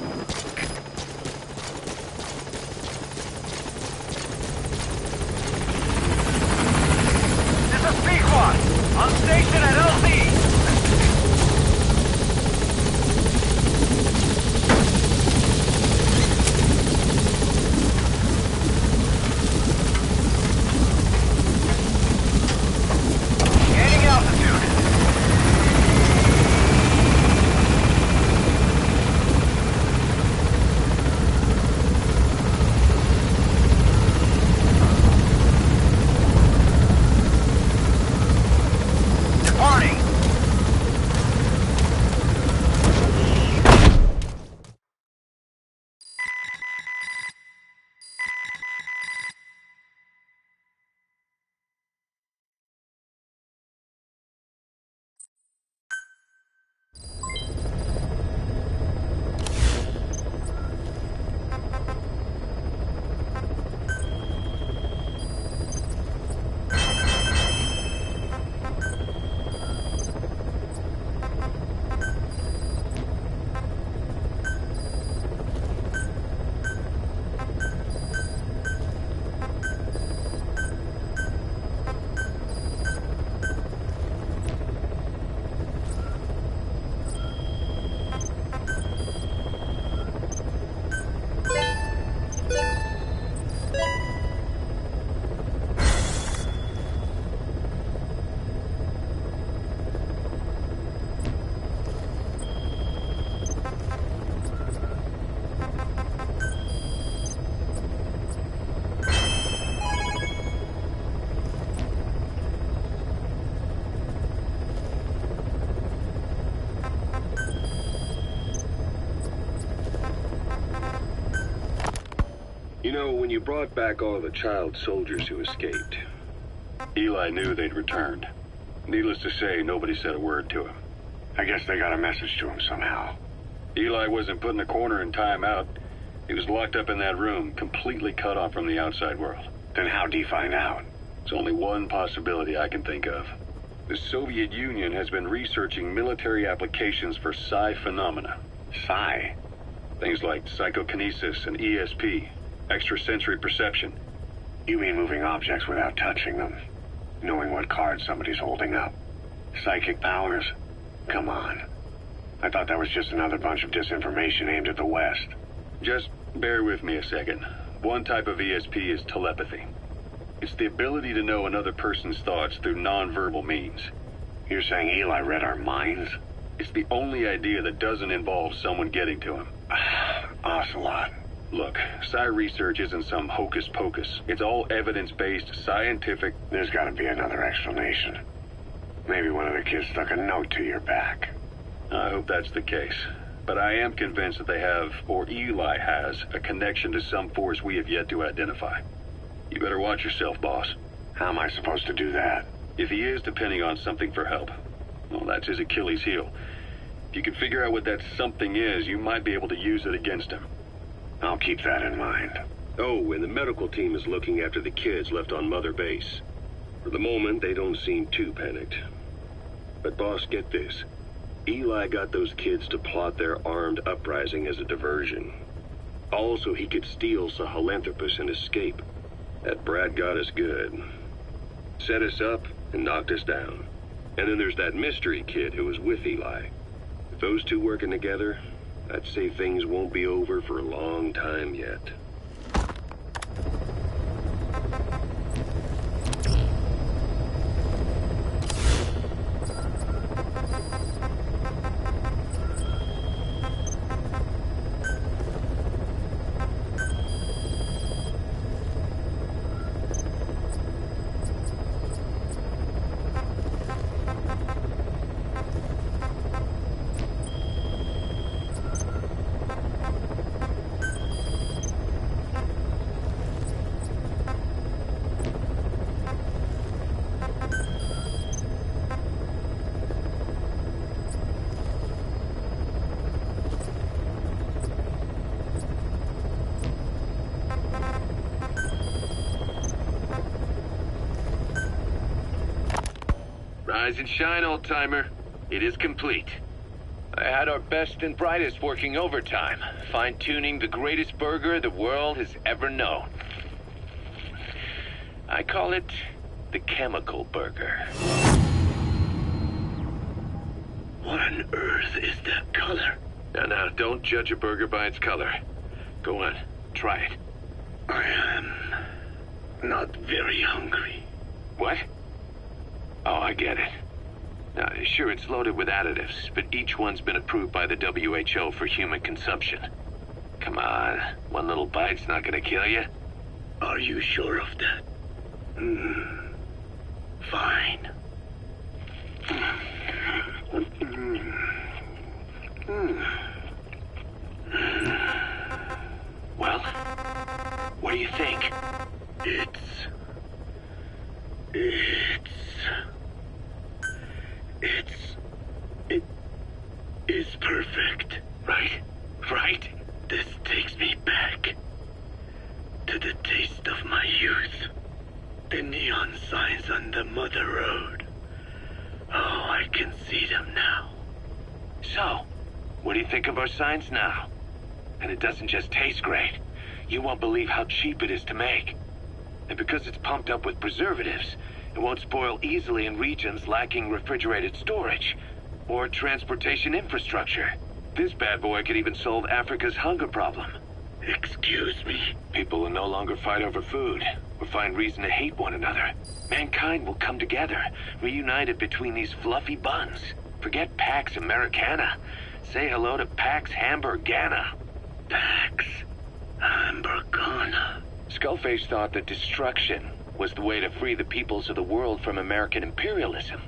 S2: This is P-Quad. On station at LZ.
S5: You know, when you brought back all the child soldiers who escaped, Eli knew they'd returned. Needless to say, nobody said a word to him.
S10: I guess they got a message to him somehow.
S5: Eli wasn't put in a corner in timeout. He was locked up in that room, completely cut off from the outside world.
S10: Then how'd he find out?
S5: It's only one possibility I can think of. The Soviet Union has been researching military applications for psi phenomena.
S10: Psi?
S5: Things like psychokinesis and ESP, extrasensory perception.
S10: You mean moving objects without touching them? Knowing what card somebody's holding up? Psychic powers? Come on. I thought that was just another bunch of disinformation aimed at the West.
S5: Just bear with me a second. One type of ESP is telepathy. It's the ability to know another person's thoughts through non-verbal means.
S10: You're saying Eli read our minds?
S5: It's the only idea that doesn't involve someone getting to him.
S10: Ocelot.
S5: Look, psi research isn't some hocus-pocus. It's all evidence-based, scientific...
S10: There's gotta be another explanation. Maybe one of the kids stuck a note to your back.
S5: I hope that's the case. But I am convinced that they have, or Eli has, a connection to some force we have yet to identify. You better watch yourself, boss.
S10: How am I supposed to do that?
S5: If he is depending on something for help, well, that's his Achilles heel. If you can figure out what that something is, you might be able to use it against him.
S10: I'll keep that in mind.
S5: Oh, and the medical team is looking after the kids left on Mother Base. For the moment, they don't seem too panicked. But boss, get this. Eli got those kids to plot their armed uprising as a diversion. Also, he could steal Sahelanthropus and escape. That brat got us good. Set us up and knocked us down. And then there's that mystery kid who was with Eli. With those two working together, I'd say things won't be over for a long time yet.
S11: Rise and shine, old-timer. It is complete. I had our best and brightest working overtime, fine-tuning the greatest burger the world has ever known. I call it the chemical burger.
S10: What on earth is that color?
S11: Now, don't judge a burger by its color. Go on, try it.
S10: I am not very hungry.
S11: What? Oh, I get it. Now, sure, it's loaded with additives, but each one's been approved by the WHO for human consumption. Come on, one little bite's not gonna kill you.
S10: Are you sure of that? Fine.
S11: Well, what do you think?
S10: It's perfect.
S11: Right?
S10: This takes me back to the taste of my youth. The neon signs on the Mother Road. Oh, I can see them now.
S11: So, what do you think of our signs now? And it doesn't just taste great. You won't believe how cheap it is to make. And because it's pumped up with preservatives, it won't spoil easily in regions lacking refrigerated storage or transportation infrastructure. This bad boy could even solve Africa's hunger problem.
S10: Excuse me?
S11: People will no longer fight over food or find reason to hate one another. Mankind will come together, reunited between these fluffy buns. Forget Pax Americana. Say hello to Pax Hamburgana.
S10: Pax Hamburgana.
S11: Skullface thought that destruction was the way to free the peoples of the world from American imperialism.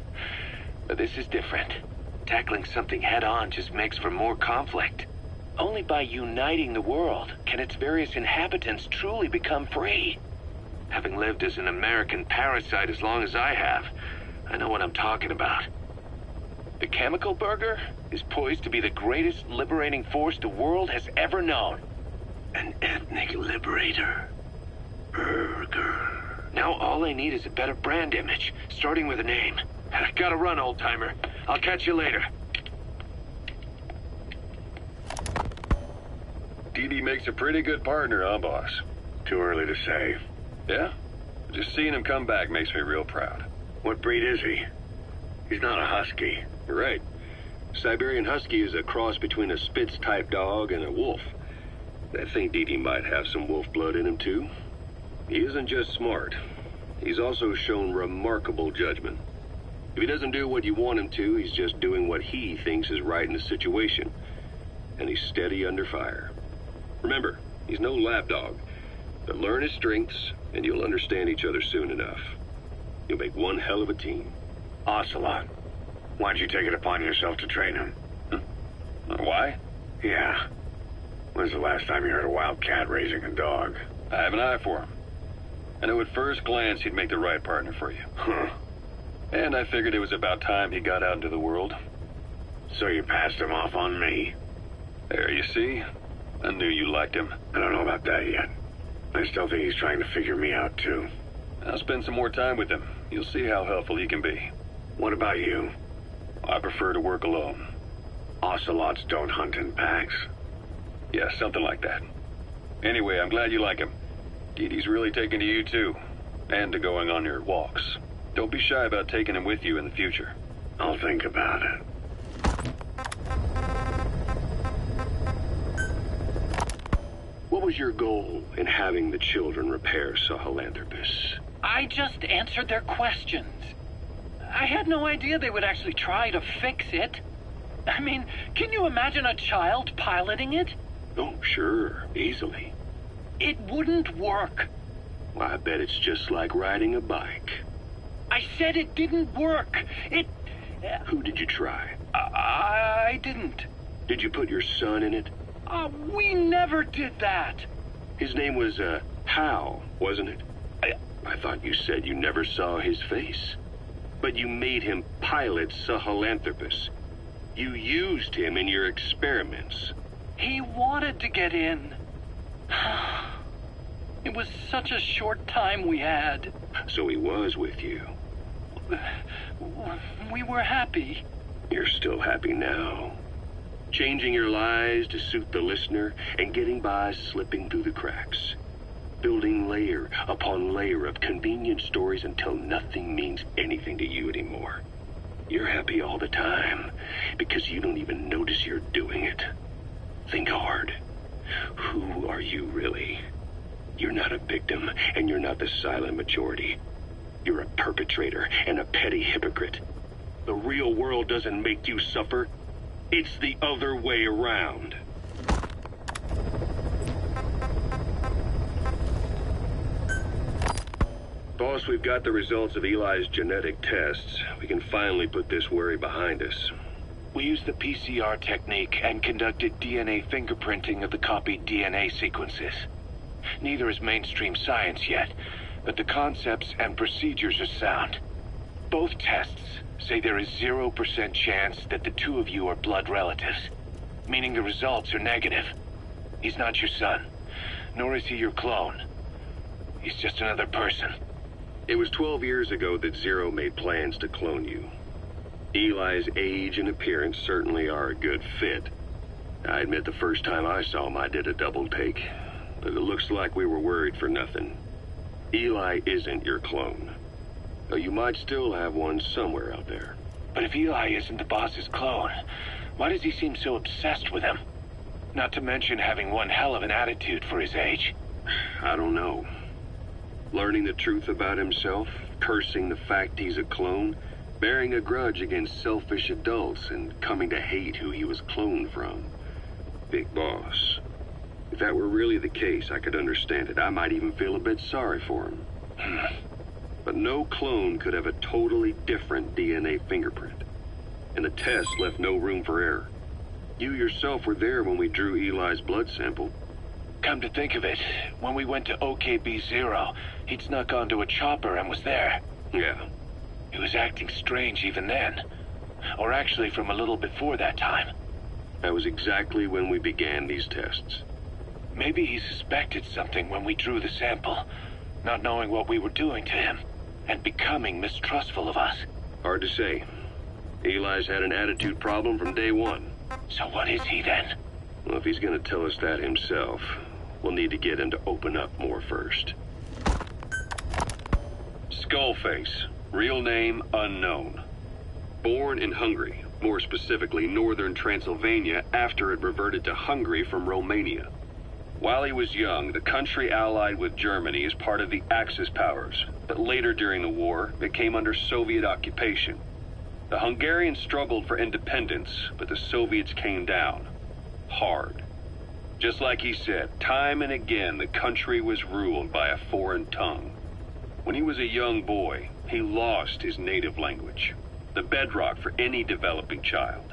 S11: But this is different. Tackling something head-on just makes for more conflict. Only by uniting the world can its various inhabitants truly become free. Having lived as an American parasite as long as I have, I know what I'm talking about. The chemical burger is poised to be the greatest liberating force the world has ever known.
S10: An ethnic liberator. Burger.
S11: Now all I need is a better brand image, starting with a name. I gotta run, old-timer. I'll catch you later.
S5: Dee makes a pretty good partner, huh, boss?
S10: Too early to say.
S5: Yeah? Just seeing him come back makes me real proud.
S10: What breed is he? He's not a husky.
S5: You're right. Siberian Husky is a cross between a Spitz-type dog and a wolf. I think Dee might have some wolf blood in him, too. He isn't just smart. He's also shown remarkable judgment. If he doesn't do what you want him to, he's just doing what he thinks is right in the situation. And he's steady under fire. Remember, he's no lapdog. But learn his strengths, and you'll understand each other soon enough. You'll make one hell of a team.
S10: Ocelot. Why'd you take it upon yourself to train him?
S5: Why?
S10: Yeah. When's the last time you heard a wild cat raising a dog?
S5: I have an eye for him. I knew at first glance he'd make the right partner for you.
S10: Huh.
S5: And I figured it was about time he got out into the world.
S10: So you passed him off on me?
S5: There, you see? I knew you liked him.
S10: I don't know about that yet. I still think he's trying to figure me out, too.
S5: I'll spend some more time with him. You'll see how helpful he can be.
S10: What about you?
S5: I prefer to work alone.
S10: Ocelots don't hunt in packs.
S5: Yeah, something like that. Anyway, I'm glad you like him. Dee Dee's really taken to you, too. And to going on your walks. Don't be shy about taking him with you in the future.
S10: I'll think about it. What was your goal in having the children repair Sahelanthropus?
S11: I just answered their questions. I had no idea they would actually try to fix it. I mean, can you imagine a child piloting it?
S10: Oh, sure. Easily.
S11: It wouldn't work.
S10: Well, I bet it's just like riding a bike.
S11: I said it didn't work.
S10: Who did you try?
S11: I didn't.
S10: Did you put your son in it?
S11: We never did that.
S10: His name was, Hal, wasn't it? I thought you said you never saw his face. But you made him pilot Sahelanthropus. You used him in your experiments.
S11: He wanted to get in. It was such a short time we had.
S10: So he was with you.
S11: We were happy.
S10: You're still happy now. Changing your lies to suit the listener and getting by slipping through the cracks. Building layer upon layer of convenient stories until nothing means anything to you anymore. You're happy all the time because you don't even notice you're doing it. Think hard. Who are you really? You're not a victim, and you're not the silent majority. You're a perpetrator and a petty hypocrite. The real world doesn't make you suffer. It's the other way around. Boss, we've got the results of Eli's genetic tests. We can finally put this worry behind us.
S11: We used the PCR technique and conducted DNA fingerprinting of the copied DNA sequences. Neither is mainstream science yet, but the concepts and procedures are sound. Both tests say there is 0% chance that the two of you are blood relatives, meaning the results are negative. He's not your son, nor is he your clone. He's just another person.
S10: It was 12 years ago that Zero made plans to clone you. Eli's age and appearance certainly are a good fit. I admit the first time I saw him I did a double take, but it looks like we were worried for nothing. Eli isn't your clone, though you might still have one somewhere out there.
S11: But if Eli isn't the boss's clone, why does he seem so obsessed with him? Not to mention having one hell of an attitude for his age.
S10: I don't know. Learning the truth about himself, cursing the fact he's a clone, bearing a grudge against selfish adults, and coming to hate who he was cloned from. Big boss. If that were really the case, I could understand it. I might even feel a bit sorry for him. But no clone could have a totally different DNA fingerprint. And the test left no room for error. You yourself were there when we drew Eli's blood sample.
S11: Come to think of it, when we went to OKB-0, he'd snuck onto a chopper and was there.
S10: Yeah.
S11: He was acting strange even then. Or actually from a little before that time.
S10: That was exactly when we began these tests.
S11: Maybe he suspected something when we drew the sample, not knowing what we were doing to him, and becoming mistrustful of us.
S10: Hard to say. Eli's had an attitude problem from day one.
S11: So what is he then?
S10: Well, if he's gonna tell us that himself, we'll need to get him to open up more first. Skullface. Real name unknown. Born in Hungary, more specifically northern Transylvania, after it reverted to Hungary from Romania. While he was young, the country allied with Germany as part of the Axis powers, but later during the war, it came under Soviet occupation. The Hungarians struggled for independence, but the Soviets came down. Hard. Just like he said, time and again the country was ruled by a foreign tongue. When he was a young boy, he lost his native language, the bedrock for any developing child.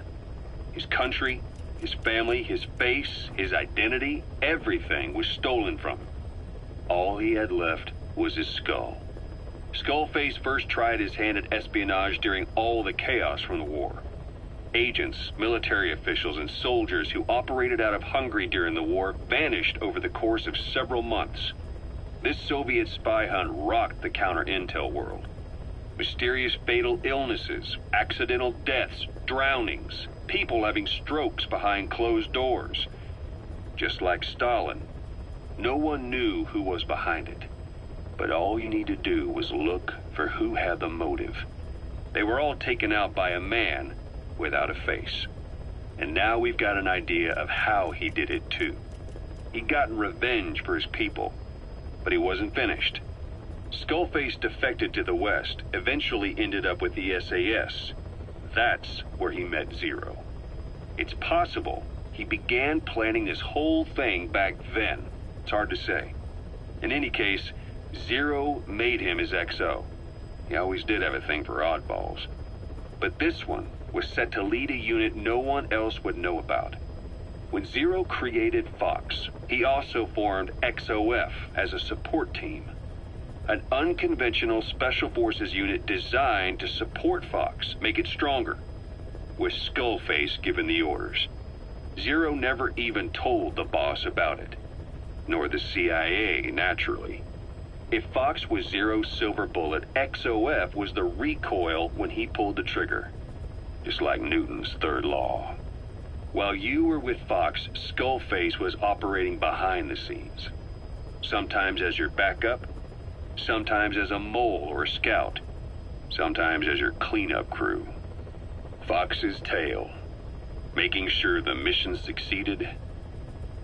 S10: His country, his family, his face, his identity, everything was stolen from him. All he had left was his skull. Skullface first tried his hand at espionage during all the chaos from the war. Agents, military officials, and soldiers who operated out of Hungary during the war vanished over the course of several months. This Soviet spy hunt rocked the counter-intel world. Mysterious fatal illnesses, accidental deaths, drownings, people having strokes behind closed doors. Just like Stalin,
S5: No one knew who was behind it. But all you need to do was look for who had the motive. They were all taken out by a man without a face. And now we've got an idea of how he did it too. He'd gotten revenge for his people, but he wasn't finished. Skullface defected to the west, eventually ended up with the SAS. That's where he met Zero. It's possible he began planning this whole thing back then. It's hard to say. In any case, Zero made him his XO. He always did have a thing for oddballs. But this one was set to lead a unit no one else would know about. When Zero created Fox, he also formed XOF as a support team. An unconventional special forces unit designed to support Fox, make it stronger, with Skullface giving the orders. Zero never even told the boss about it, nor the CIA, naturally. If Fox was Zero's silver bullet, XOF was the recoil when he pulled the trigger, just like Newton's third law. While you were with Fox, Skullface was operating behind the scenes, sometimes as your backup, sometimes as a mole or a scout, sometimes as your cleanup crew. Fox's tail, making sure the mission succeeded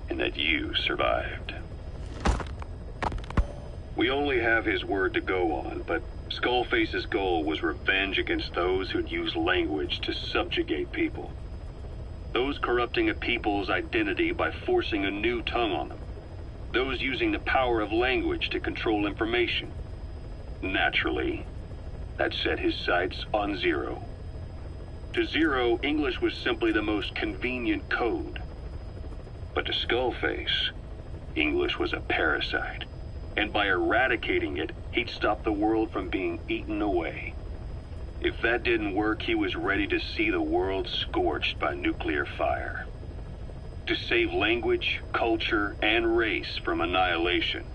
S5: and that you survived. We only have his word to go on, but Skullface's goal was revenge against those who'd use language to subjugate people. Those corrupting a people's identity by forcing a new tongue on them. Those using the power of language to control information. Naturally, that set his sights on Zero. To Zero, English was simply the most convenient code. But to Skullface, English was a parasite. And by eradicating it, he'd stop the world from being eaten away. If that didn't work, he was ready to see the world scorched by nuclear fire. To save language, culture, and race from annihilation,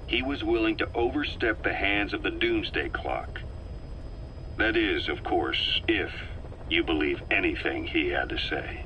S5: he was willing to overstep the hands of the doomsday clock. That is, of course, if you believe anything he had to say.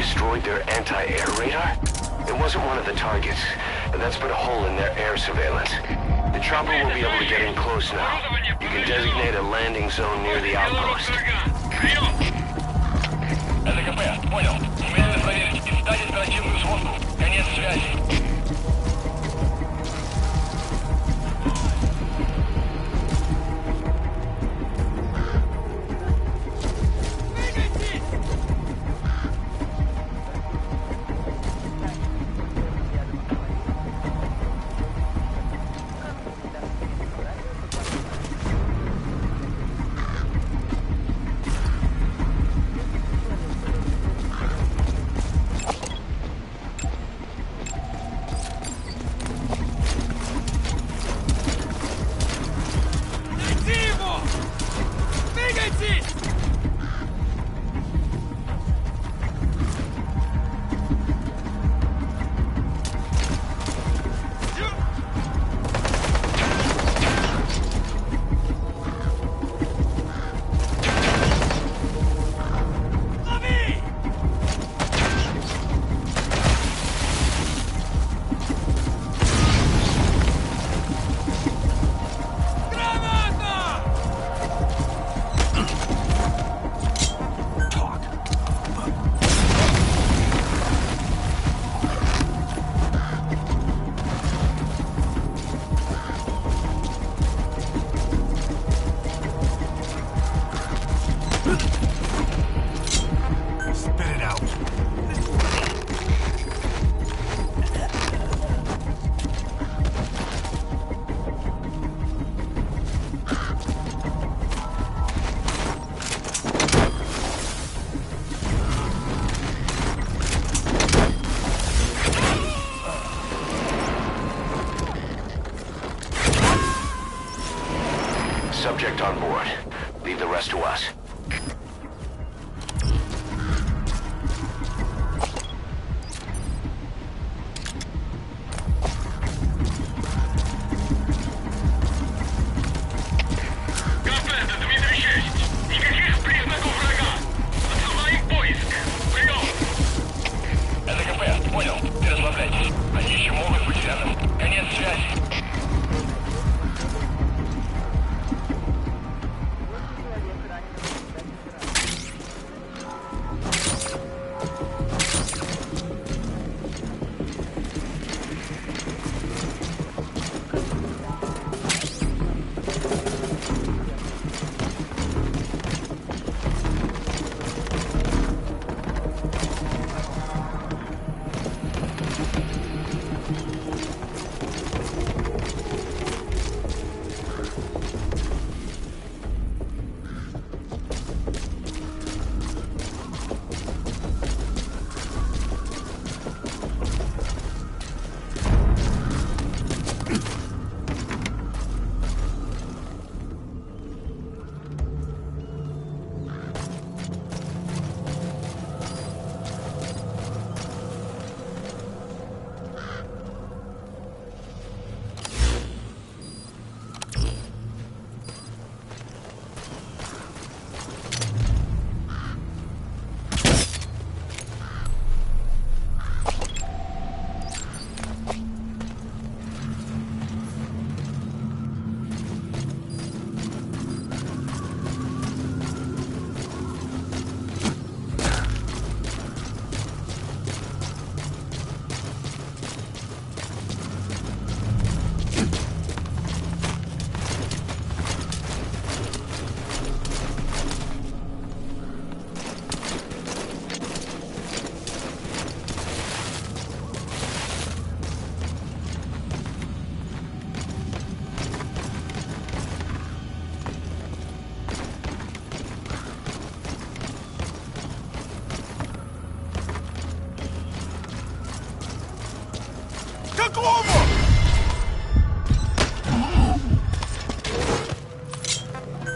S1: destroyed their anti-air radar? It wasn't one of the targets, but that's put a hole in their air surveillance. The chopper will be able to get in close now. You can designate a landing zone near the outpost.
S2: ЛКП, понял. Немедленно проверить и встать оперативную сводку. Конец связи.
S1: Subject on board. Leave the rest to us.
S2: Никаких признаков врага! Отсылаем поиск! Прием! ЛКП, понял. Не расслабляйтесь. Они еще могут быть рядом. Конец связи.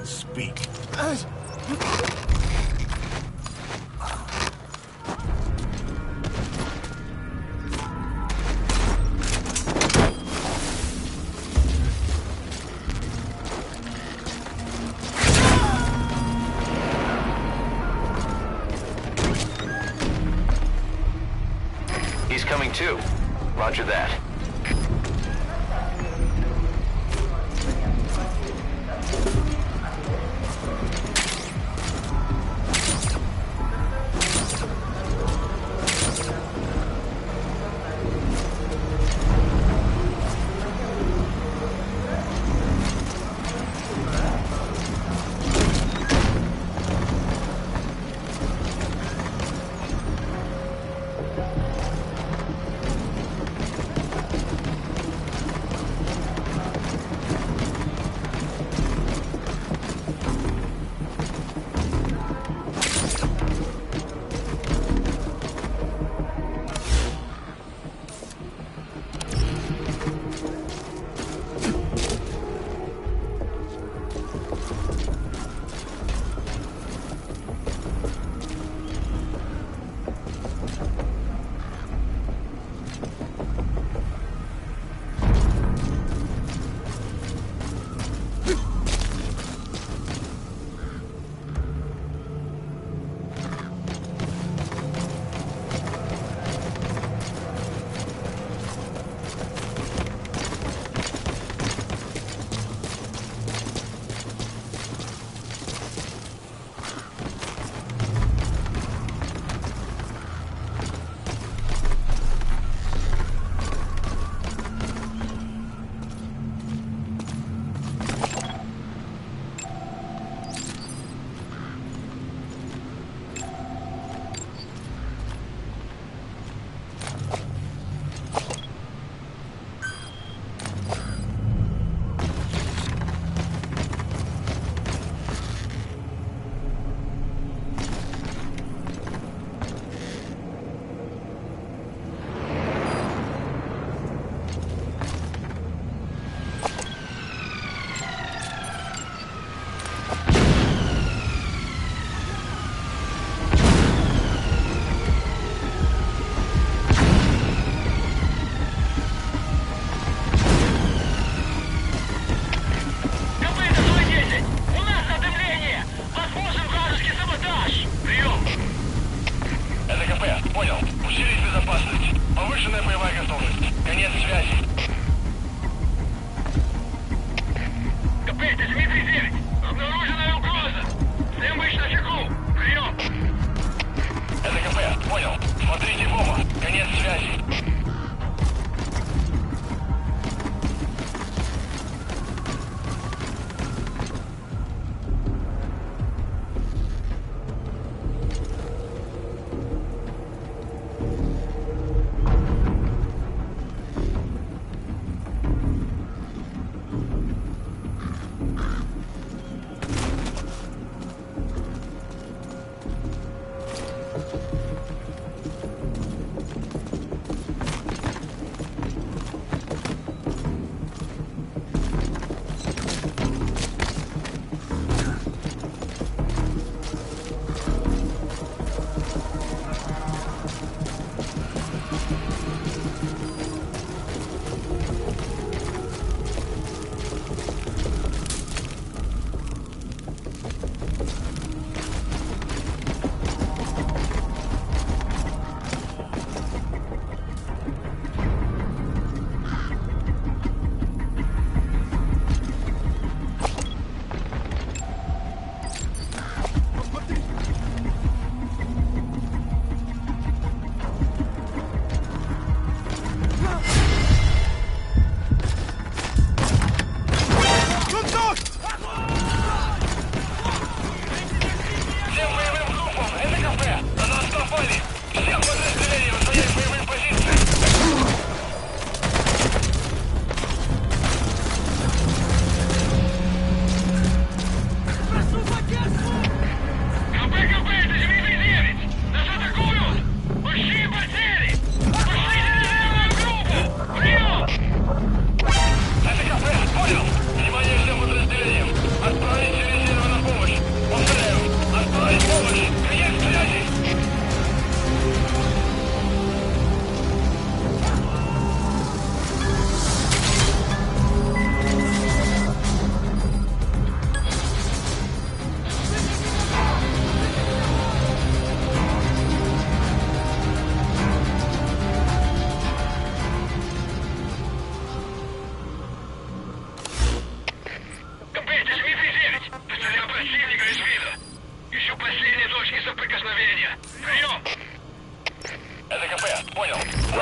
S8: Speak.
S1: incoming too. Roger that.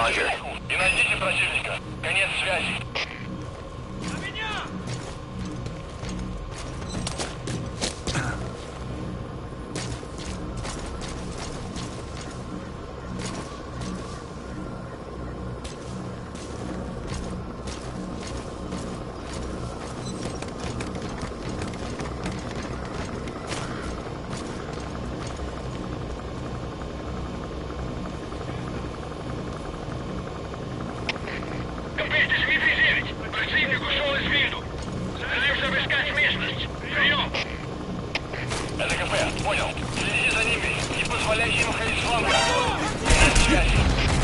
S1: Roger.
S2: И найдите противника. Конец связи. Копитесь, V9! Противник ушел из виду! Стараемся обыскать местность! Прием! Это КП, понял. Следите за ними, не позволяйте им ходить с фланга. Конец связи.